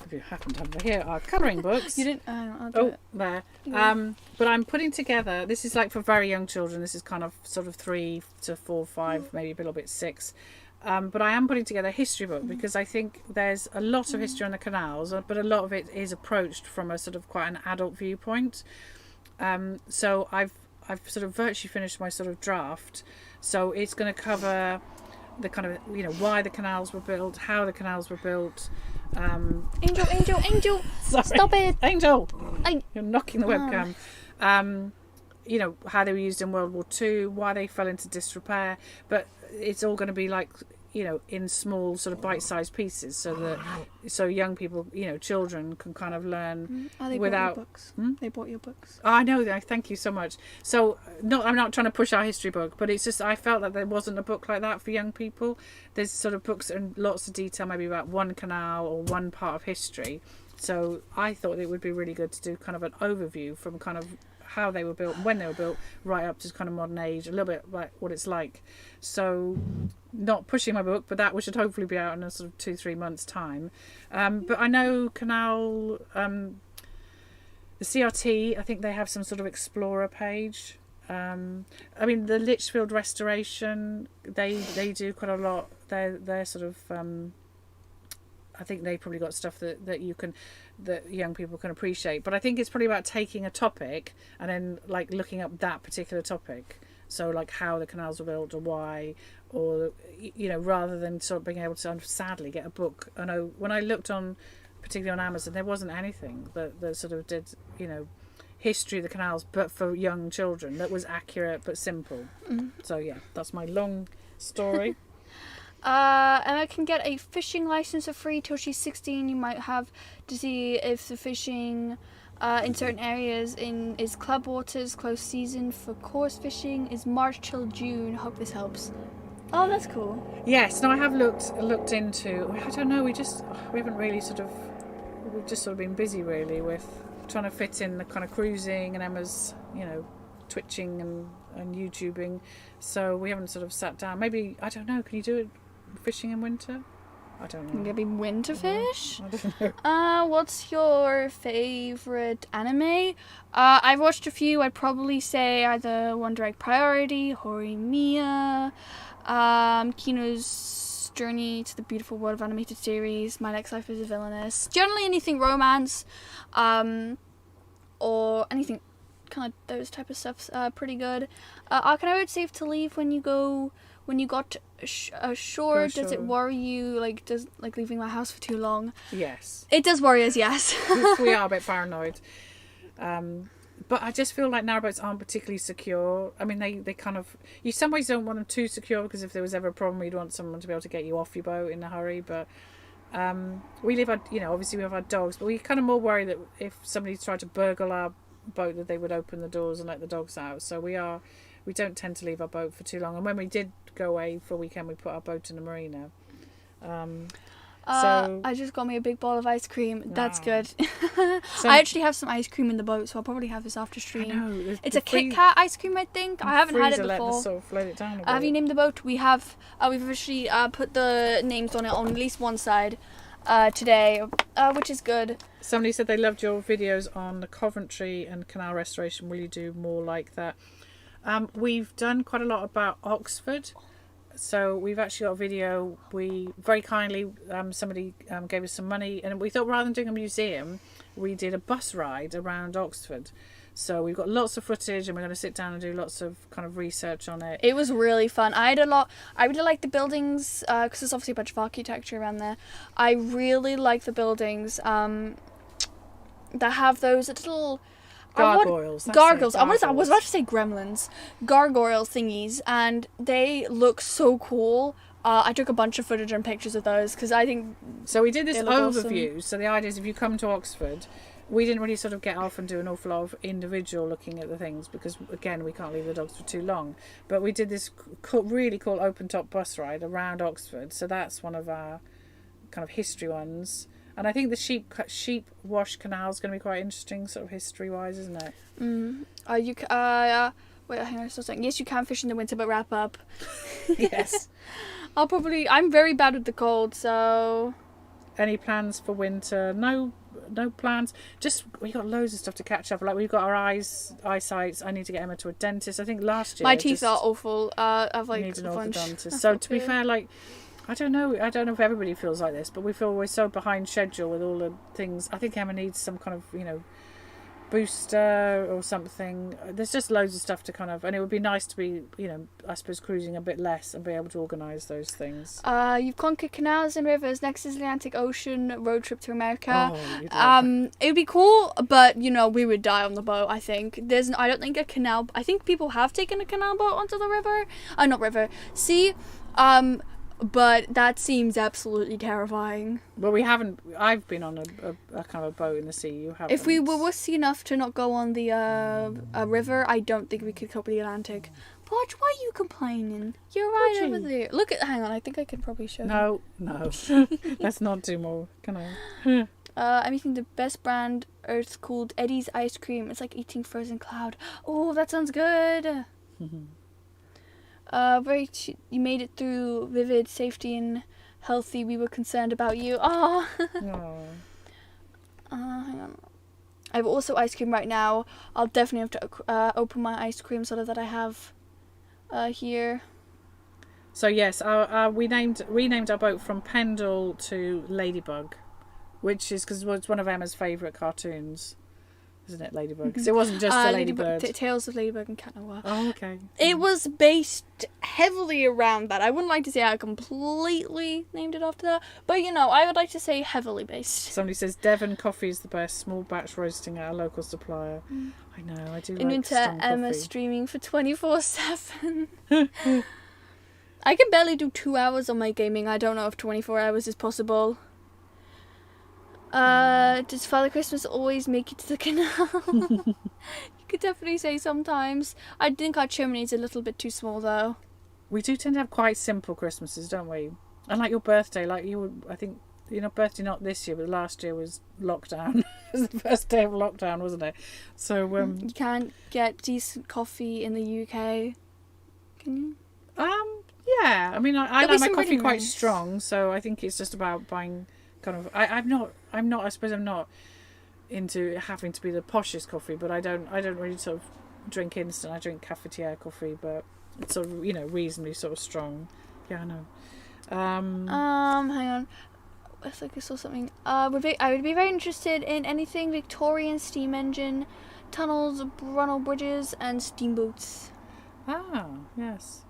if you happen to have here, our colouring books. You didn't. I'll do it. There. Yeah. But I'm putting together. This is like for very young children. This is kind of sort of 3 to 4, 5, maybe a little bit 6. But I am putting together a history book because I think there's a lot of history on the canals, but a lot of it is approached from a sort of quite an adult viewpoint. So I've sort of virtually finished my sort of draft. So it's going to cover the kind of why the canals were built, how the canals were built. Angel! Sorry. Stop it, Angel! You're knocking the webcam. How they were used in World War II, why they fell into disrepair, but it's all going to be like in small sort of bite-sized pieces, so young people, children can kind of learn without. Bought your books. They bought your books. Oh, I know that. Thank you so much. So, I'm not trying to push our history book, but it's just I felt that there wasn't a book like that for young people. There's sort of books and lots of detail, maybe about one canal or one part of history. So I thought it would be really good to do kind of an overview from kind of how they were built, when they were built, right up to kind of modern age, a little bit like what it's like. So not pushing my book, but that should hopefully be out in a sort of 2-3 months time. But I know Canal, the CRT, I think they have some sort of explorer page. I mean the Lichfield restoration, they do quite a lot. They're sort of I think they probably got stuff that young people can appreciate. But I think it's probably about taking a topic and then like looking up that particular topic. So like how the canals were built or why, or rather than sort of being able to sadly get a book. I know when I looked particularly on Amazon, there wasn't anything that sort of did history of the canals, but for young children that was accurate but simple. So yeah, that's my long story. Emma can get a fishing license for free till she's 16. You might have to see if the fishing in certain areas is club waters. Close season for coarse fishing is March till June. Hope this helps. Oh, that's cool. Yes, no, I have looked into. I don't know. We've just sort of been busy really with trying to fit in the kind of cruising and Emma's twitching and YouTubing. So we haven't sort of sat down. Maybe I don't know. Can you do it? Fishing in winter? I don't know. Maybe winter fish? I don't know. What's your favourite anime? I've watched a few. I'd probably say either One Direct Priority, Horimiya, Kino's Journey to the Beautiful World of Animated Series, My Next Life as a Villainess. Generally anything romance, or anything kind of those type of stuff's pretty good. Arkan, I would say to leave when you got ashore. Does it worry you, does leaving my house for too long? Yes. It does worry us, yes. We are a bit paranoid. But I just feel like narrowboats aren't particularly secure. I mean, they kind of... You some ways don't want them too secure because if there was ever a problem, you'd want someone to be able to get you off your boat in a hurry. But we live, obviously we have our dogs, but we kind of more worry that if somebody tried to burgle our boat that they would open the doors and let the dogs out. So we are we don't tend to leave our boat for too long. And when we did go away for a weekend, we put our boat in the marina. So I just got me a big bowl of ice cream. Wow. That's good. So- I actually have some ice cream in the boat, so I'll probably have this after I stream. know, It's a Kit Kat ice cream, I think. I haven't had it Let before. us sort of float it down a bit. Have you named the boat? We have. We've officially put the names on it on at least one side today, which is good. Somebody said they loved your videos on the Coventry and canal restoration. Will you do more like that? We've done quite a lot about Oxford. So we've actually got a video. We very kindly, somebody gave us some money, and we thought rather than doing a museum, we did a bus ride around Oxford. So we've got lots of footage, and we're going to sit down and do lots of kind of research on it. It was really fun. I really like the buildings because there's obviously a bunch of architecture around there. I really like the buildings that have those little Gargoyles. Gargoyles. I was about to say gremlins. Gargoyle thingies, and they look so cool. I took a bunch of footage and pictures of those because I think. So we did this they look overview. So the idea is if you come to Oxford, we didn't really sort of get off and do an awful lot of individual looking at the things because, again, we can't leave the dogs for too long. But we did this really cool open top bus ride around Oxford. So that's one of our kind of history ones. And I think the sheep wash canal is going to be quite interesting, sort of history-wise, isn't it? Wait, hang on, something. Yes, you can fish in the winter, but wrap up. Yes. I'm very bad with the cold, so. Any plans for winter? No plans. Just we got loads of stuff to catch up. Like we've got our eyesight. I need to get Emma to a dentist. I think last year My teeth are awful. I've need an a bunch. orthodontist. So to be fair, like. I don't know if everybody feels like this, but we feel we're so behind schedule with all the things. I think Emma needs some kind of, booster or something. There's just loads of stuff to kind of, and it would be nice to be, I suppose cruising a bit less and be able to organise those things. You've conquered canals and rivers. Next is the Atlantic Ocean road trip to America. Oh, it would be cool, but we would die on the boat. I think I don't think a canal. I think people have taken a canal boat onto the river. Not river, sea. But that seems absolutely terrifying. Well, we haven't. I've been on a kind of a boat in the sea. You haven't. If we were wussy enough to not go on the a river, I don't think we could cope with the Atlantic. Podge, why are you complaining? You're right over there. Look at. Hang on, I think I can probably show you. No. Let's not do more. Can I? I'm eating the best brand Earth called Eddie's ice cream. It's like eating frozen cloud. Oh, that sounds good. You made it through vivid, safety and healthy. We were concerned about you. Oh. Hang on. I have also ice cream right now. I'll definitely have to open my ice cream so that I have here. So yes, we renamed our boat from Pendle to Ladybug, which is because it's one of Emma's favourite cartoons. Isn't it, Ladybug? Because it wasn't just a ladybird. Tales of Ladybug and Cat Noir. Oh, okay. It was based heavily around that. I wouldn't like to say I completely named it after that, but I would like to say heavily based. Somebody says Devon coffee is the best. Small batch roasting at a local supplier. I know, I do. Into Emma streaming for 24/7. I can barely do 2 hours on my gaming. I don't know if 24 hours is possible. Does Father Christmas always make it to the canal? You could definitely say sometimes. I think our chimney's a little bit too small, though. We do tend to have quite simple Christmases, don't we? And like your birthday, I think, birthday not this year, but last year was lockdown. It was the first day of lockdown, wasn't it? So you can't get decent coffee in the UK, can you? Yeah. I mean, I like my coffee really quite nice. strong, so I think it's just about buying. Kind of, I'm not. I suppose I'm not into having to be the poshest coffee, but I don't really sort of drink instant. I drink cafetiere coffee, but it's sort of reasonably sort of strong. Yeah, I know. Hang on. I think I saw something. I would be very interested in anything Victorian steam engine, tunnels, Brunel bridges, and steamboats. Ah, yes.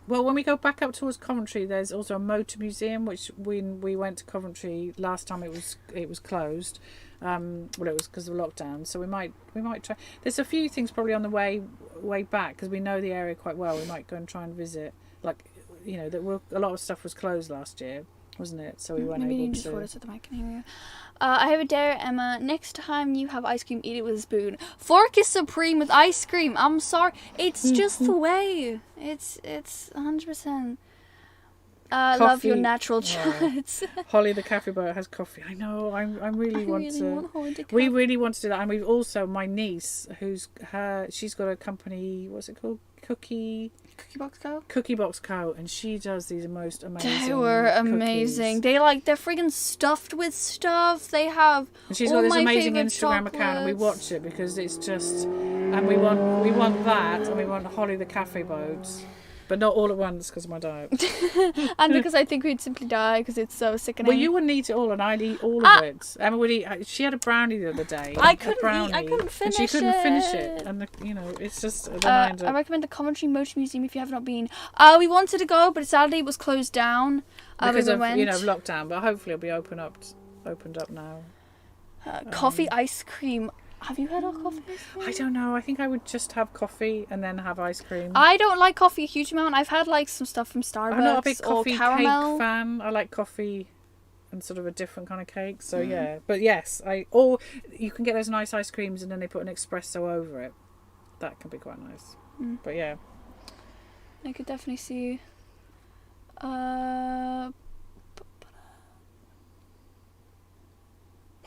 Well, when we go back up towards Coventry, there's also a motor museum, which when we went to Coventry last time, it was closed. It was because of lockdown. So we might try. There's a few things probably on the way back because we know the area quite well. We might go and try and visit. A lot of stuff was closed last year. wasn't it? So we weren't Maybe you able can just to. hold it so that I can hear you. I have a dare, Emma. Next time you have ice cream, eat it with a spoon. Fork is supreme with ice cream. I'm sorry. It's just the way. It's 100%. Love your natural chats. Holly the cafe boat has coffee. I know. I really want to. Holly to We really want to do that, and we've also my niece she's got a company. What's it called? Cookie Box Co. And she does these most amazing. They were amazing. Cookies. They're friggin' stuffed with stuff. They have. And she's all got this my amazing favorite Instagram account, and we watch it because it's just. And we want that, and we want Holly the cafe boat. But not all at once because of my diet. And because I think we'd simply die because it's so sickening. Well, you wouldn't eat it all, and I'd eat all of it. Emma would eat. She had a brownie the other day. I couldn't finish and she couldn't finish it. And it's just. I recommend the Coventry Motor Museum if you have not been. We wanted to go, but sadly it was closed down. Because of lockdown. But hopefully it'll be opened up now. Coffee ice cream. Have you had our coffee ice cream? I don't know. I think I would just have coffee and then have ice cream. I don't like coffee a huge amount. I've had some stuff from Starbucks. I'm not a big coffee or caramel. cake fan. I like coffee and sort of a different kind of cake. So yeah. But yes, or you can get those nice ice creams and then they put an espresso over it. That can be quite nice. But yeah. I could definitely see.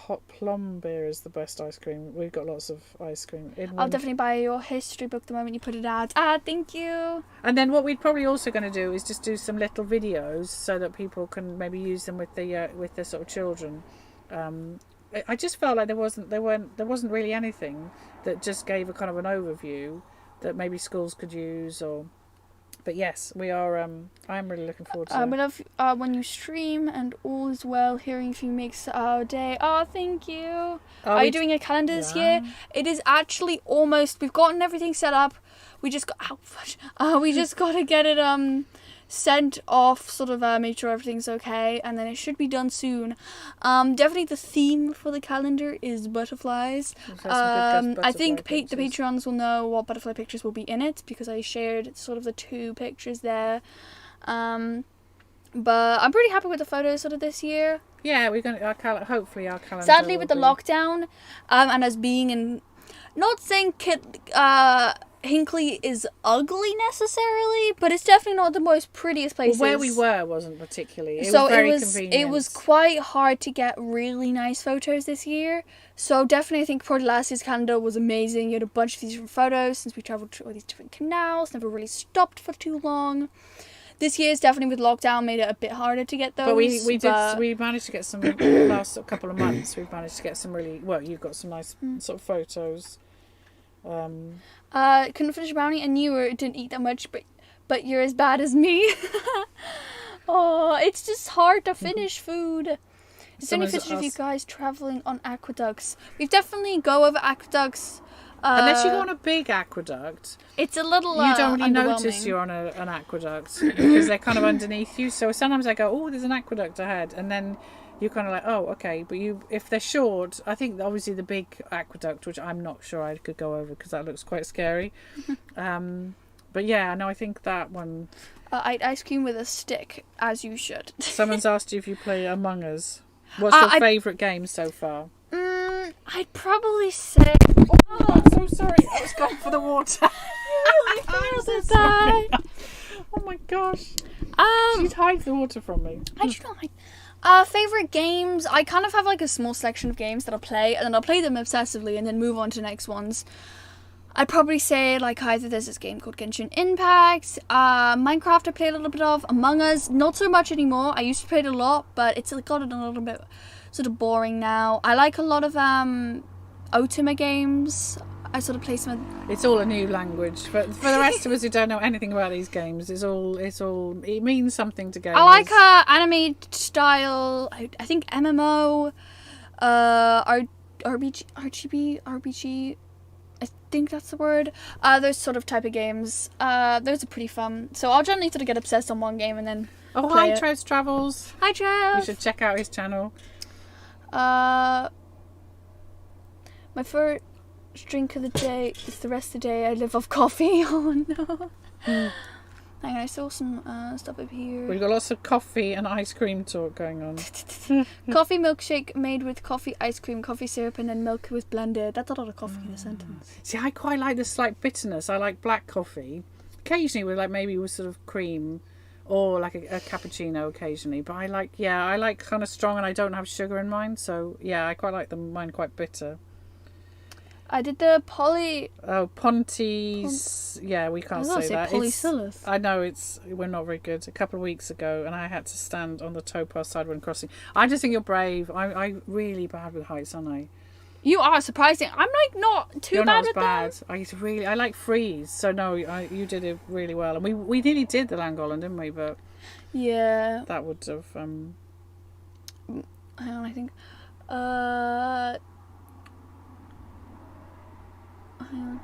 Hot plum beer is the best ice cream. We've got lots of ice cream. I'll definitely buy your history book the moment you put it out. Thank you. And then what we're probably also going to do is just do some little videos so that people can maybe use them with the sort of children. I just felt like there wasn't really anything that just gave a kind of an overview that maybe schools could use or. But yes, we are. I'm really looking forward to it. We love when you stream and all is well. Hearing from you makes our day. Thank you. Are you doing a calendar this year? It is actually almost. We've gotten everything set up. We just got. We just got to get it sent off. Sort of make sure everything's okay, and then it should be done soon. Definitely the theme for the calendar is butterflies. I think the Patreons will know what butterfly pictures will be in it because I shared sort of the 2 pictures there. But I'm pretty happy with the photos sort of this year. Yeah, we're going to hopefully our calendar. Sadly, with the lockdown, and as being in, not saying Hinkley is ugly necessarily, but it's definitely not the most prettiest places. Where we were wasn't particularly. It was very convenient. It was quite hard to get really nice photos this year. So definitely, I think for last year's calendar was amazing. You had a bunch of these different photos since we travelled to all these different canals. Never really stopped for too long. This year's definitely with lockdown made it a bit harder to get those. But we managed to get some the last couple of months. We've managed to get some you've got some nice sort of photos. Couldn't finish a brownie and you didn't eat that much, but you're as bad as me. It's just hard to finish food. Is there any footage of you guys travelling on aqueducts? We've definitely go over aqueducts. Unless you go on a big aqueduct, it's a little you don't really notice you're on an aqueduct because they're kind of underneath you. So sometimes I go, there's an aqueduct ahead, and then you're kind of like, okay. But if they're short, I think obviously the big aqueduct, which I'm not sure I could go over because that looks quite scary. But yeah, no, I think that one. I ate ice cream with a stick, as you should. Someone's asked you if you play Among Us. What's your favourite game so far? I'd probably say. Oh, I'm so sorry. I was going for the water. You really failed that. Oh my gosh. She'd hide the water from me. I just don't like. Favourite games? I kind of have a small selection of games that I'll play, and then I'll play them obsessively and then move on to the next ones. I'd probably say either there's this game called Genshin Impact, Minecraft I play a little bit of, Among Us, not so much anymore. I used to play it a lot, but it's gotten a little bit sort of boring now. I like a lot of Ultima games. I sort of play some. It's all a new language, but for the rest of us who don't know anything about these games, it means something to gamers. I like anime style. I think MMO, RPG. I think that's the word. Those sort of type of games. Those are pretty fun. So I'll generally sort of get obsessed on one game and then. Hi, Trev Travels. Hi, Trev. You should check out his channel. My first drink of the day is the rest of the day I live off coffee. Oh no. Hang on, I saw some stuff up here. We've got lots of coffee and ice cream talk going on. Coffee milkshake made with coffee, ice cream, coffee syrup, and then milk was blended. That's a lot of coffee in a sentence. See, I quite like the slight bitterness. I like black coffee. Occasionally with maybe with sort of cream or like a cappuccino occasionally. But I like kind of strong, and I don't have sugar in mine. So yeah, I quite like mine quite bitter. I did the Ponty's. Yeah, we can't say that. Polysilus. I know we're not very good. A couple of weeks ago, and I had to stand on the towpath side when crossing. I just think you're brave. I'm really bad with heights, aren't I? You are surprising. I'm like not too You're bad not as with bad. them. I like freeze. So no, you did it really well, and we nearly did the Llangollen, didn't we? But yeah, that would have. Hang on, I think. Hang on.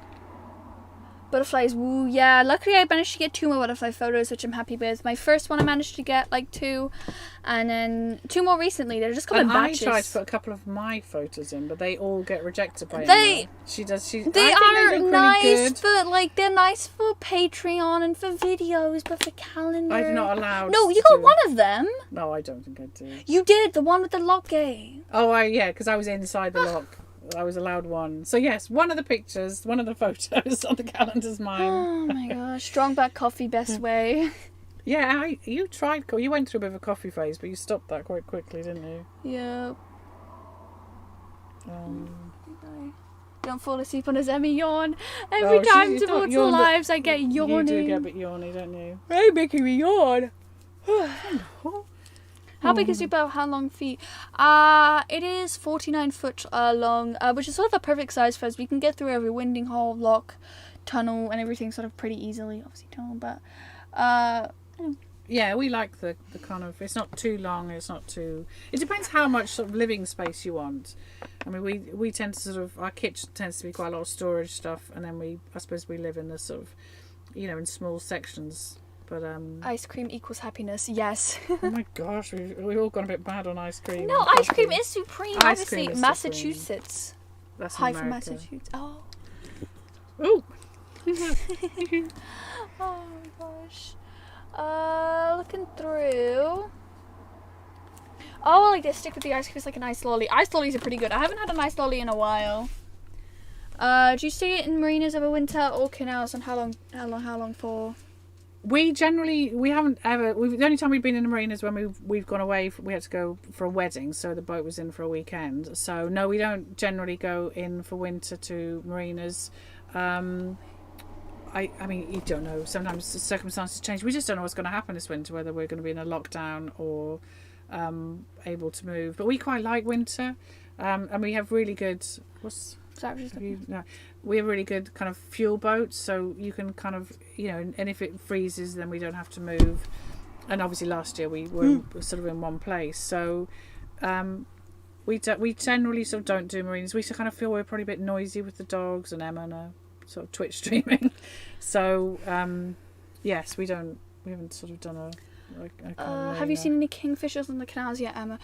Butterflies, woo, yeah. Luckily I managed to get 2 more butterfly photos, which I'm happy with. My first one I managed to get like 2, and then 2 more recently. They're just coming in batches. I tried to put a couple of my photos in, but they all get rejected by Emma. She does. They are nice, good. but like they're nice for Patreon and for videos, but for calendar. I'm not allowed. No, you got one of them. No, I don't think I did. You did, the one with the lock gate. Oh, because I was inside the lock. I was allowed one. So yes, one of the pictures, one of the photos on the calendar's mine. Oh my gosh, strong black coffee, best way. Yeah, you tried. You went through a bit of a coffee phase, but you stopped that quite quickly, didn't you? Yeah. Don't fall asleep on a Emmy yawn. Every time towards the lives, I get yawning. You do get a bit yawny, don't you? Hey, making me yawn. How big is your boat? How long feet? It is 49 foot long, which is sort of a perfect size for us. We can get through every winding hole, lock, tunnel, and everything sort of pretty easily. Obviously tunnel, but yeah, we like the kind of. It's not too long. It's not too. It depends how much sort of living space you want. I mean, we tend to sort of, our kitchen tends to be quite a lot of storage stuff, and then I suppose we live in the sort of, in small sections. But ice cream equals happiness. Yes. Oh my gosh, we've all gone a bit bad on ice cream. No, ice cream is supreme. Ice obviously, cream is Massachusetts. Supreme. That's High America. from Massachusetts. Oh. Ooh. Oh my gosh. Looking through. Oh, like they stick with the ice cream. It's like an ice lolly. Ice lollies are pretty good. I haven't had an ice lolly in a while. Do you stay in marinas over winter or canals, and how long for? We haven't ever. The only time we've been in the marina is when we've gone away. We had to go for a wedding, so the boat was in for a weekend. So no, we don't generally go in for winter to marinas. I mean, you don't know. Sometimes the circumstances change. We just don't know what's going to happen this winter, whether we're going to be in a lockdown or able to move. But we quite like winter, and we have really good. We have really good kind of fuel boats, so you can kind of, and if it freezes, then we don't have to move. And obviously last year we were sort of in one place, so we generally sort of don't do marinas. We kind of feel we're probably a bit noisy with the dogs, and Emma and sort of Twitch streaming. So yes, we haven't sort of done a have you seen any kingfishers on the canals yet, Emma?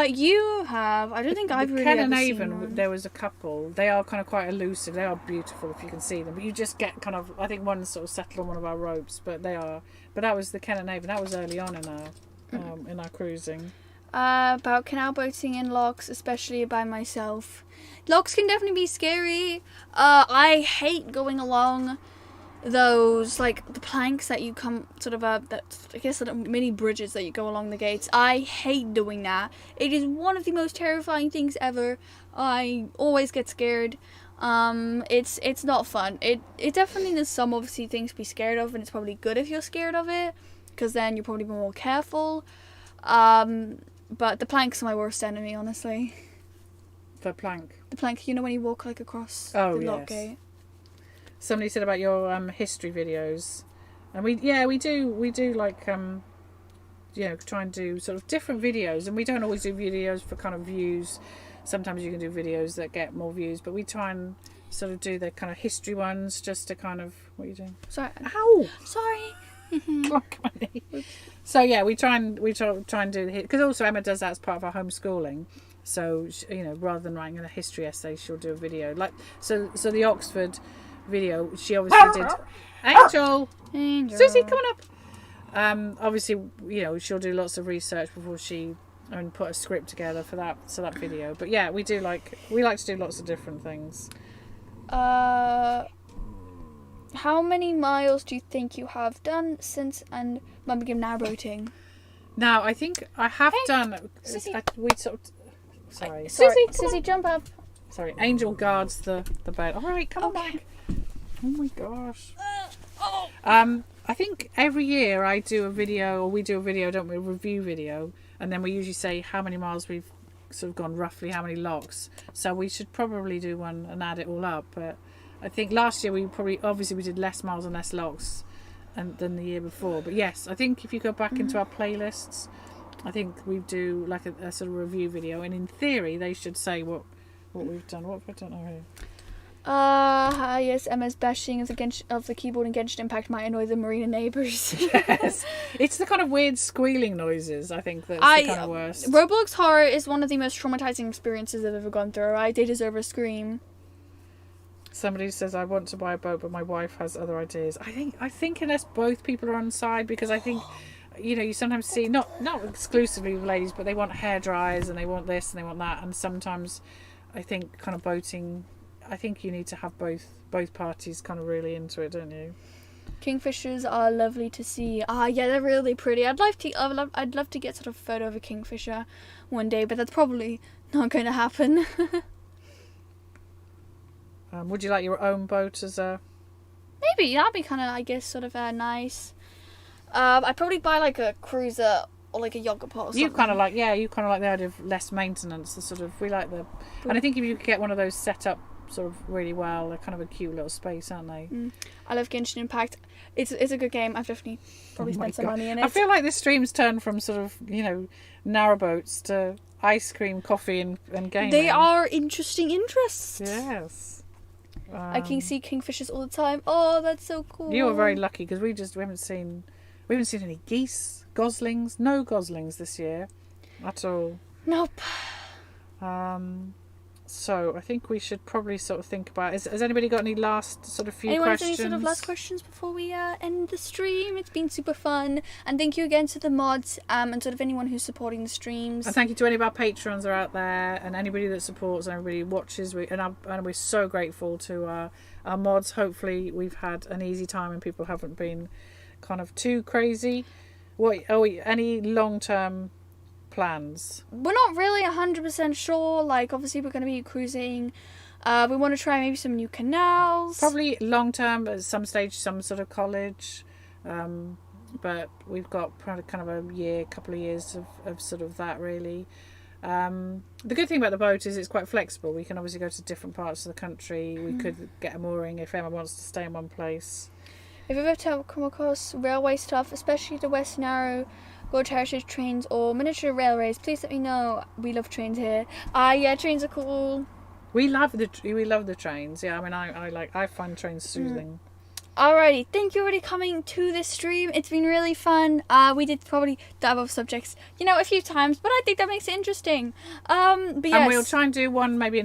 You have. I don't think I've really ever seen one. There was a couple. They are kind of quite elusive. They are beautiful if you can see them, but you just get kind of. I think one sort of settled on one of our ropes, but they are. But that was the Ken and Avon. That was early on in our cruising. About canal boating in locks, especially by myself. Locks can definitely be scary. I hate going along those, like the planks that you come sort of that I guess little mini bridges that you go along the gates. I hate doing that. It is one of the most terrifying things ever. I always get scared. It's not fun. It definitely there's some obviously things to be scared of, and it's probably good if you're scared of it, because then you're probably more careful. But the planks are my worst enemy, honestly. The plank, when you walk like across the lock gate. Somebody said about your history videos, and we do like try and do sort of different videos, and we don't always do videos for kind of views. Sometimes you can do videos that get more views, but we try and sort of do the kind of history ones just to kind of. What are you doing? Sorry. Ow! Sorry. So yeah, we try and do it, because also Emma does that as part of our homeschooling. So rather than writing a history essay, she'll do a video like so the Oxford video. She obviously did. Angel. Angel. Susie, come on up. Obviously, you know, she'll do lots of research before she and put a script together for that video. But yeah, we like to do lots of different things. How many miles do you think you have done since and Mum began narrowboating? Now, I think I have done. Susie. Sorry, Susie, jump up. Sorry, Angel guards the bed. All right, come on back. Oh my gosh. I think every year I do a video, or we do a video, don't we? A review video, and then we usually say how many miles we've sort of gone, roughly how many locks. So we should probably do one and add it all up. But I think last year we did less miles and less locks than the year before. But yes, I think if you go back into our playlists, I think we do like a sort of review video, and in theory they should say what we've done. What have I done already? Yes, Emma's bashing of the keyboard and Genshin Impact might annoy the marina neighbours. Yes, it's the kind of weird squealing noises, I think, that's the kind of worst. Roblox horror is one of the most traumatizing experiences I've ever gone through. They deserve a scream. Somebody says, I want to buy a boat, but my wife has other ideas. I think unless both people are on side, because I think, you know, you sometimes see, not exclusively with ladies, but they want hair dryers and they want this and they want that, and sometimes I think kind of boating, I think you need to have both parties kind of really into it, don't you? Kingfishers are lovely to see. Yeah, they're really pretty. I'd love to get sort of a photo of a kingfisher one day, but that's probably not going to happen. Would you like your own boat as a... Maybe, that'd be kind of, I guess, sort of nice. I'd probably buy like a cruiser or like a yogurt pot or something. You kind of like the idea of less maintenance. The sort of, we like the... And I think if you could get one of those set up sort of really well, they're kind of a cute little space, aren't they? I love Genshin Impact. It's a good game. I've definitely probably spent some money in it. I feel like this stream's turned from sort of, you know, narrowboats to ice cream, coffee and gaming. They are interesting interests. Yes. I can see kingfishers all the time. Oh, that's so cool. You were very lucky because we haven't seen any geese, goslings, no goslings this year at all. Nope. So I think we should probably sort of think about. Has anybody got any last sort of few questions? Anyone any sort of last questions before we end the stream? It's been super fun, and thank you again to the mods and sort of anyone who's supporting the streams. And thank you to any of our patrons are out there, and anybody that supports, and everybody who watches. And we're so grateful to our mods. Hopefully, we've had an easy time, and people haven't been kind of too crazy. Any long-term plans? We're not really 100% sure. Like, obviously we're going to be cruising. We want to try maybe some new canals. Probably long term at some stage, some sort of college. But we've got kind of a couple of years of sort of that really. The good thing about the boat is it's quite flexible. We can obviously go to different parts of the country. We could get a mooring if Emma wants to stay in one place. If you've ever come across railway stuff, especially the West Narrow World Heritage trains or miniature railways, please let me know. We love trains here. Yeah, trains are cool. We love the trains. Yeah, I mean, I find trains soothing. Alrighty, thank you for coming to this stream. It's been really fun. We did probably the above subjects, a few times, but I think that makes it interesting. But yes. And we'll try and do one maybe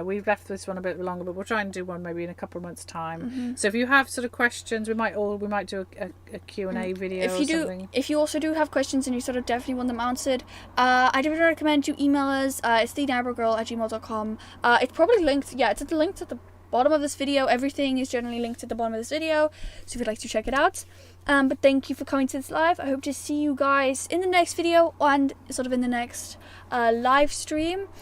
we've left this one a bit longer, but we'll try and do one maybe in a couple of months' time. So if you have sort of questions, we might do a Q&A video or something. If you also do have questions and you sort of definitely want them answered, I would recommend you email us. It's thenarrowboatgirl@gmail.com. It's probably linked. Yeah, it's linked at the bottom of this video. Everything is generally linked at the bottom of this video, so if you'd like to check it out. But thank you for coming to this live. I hope to see you guys in the next video and sort of in the next live stream.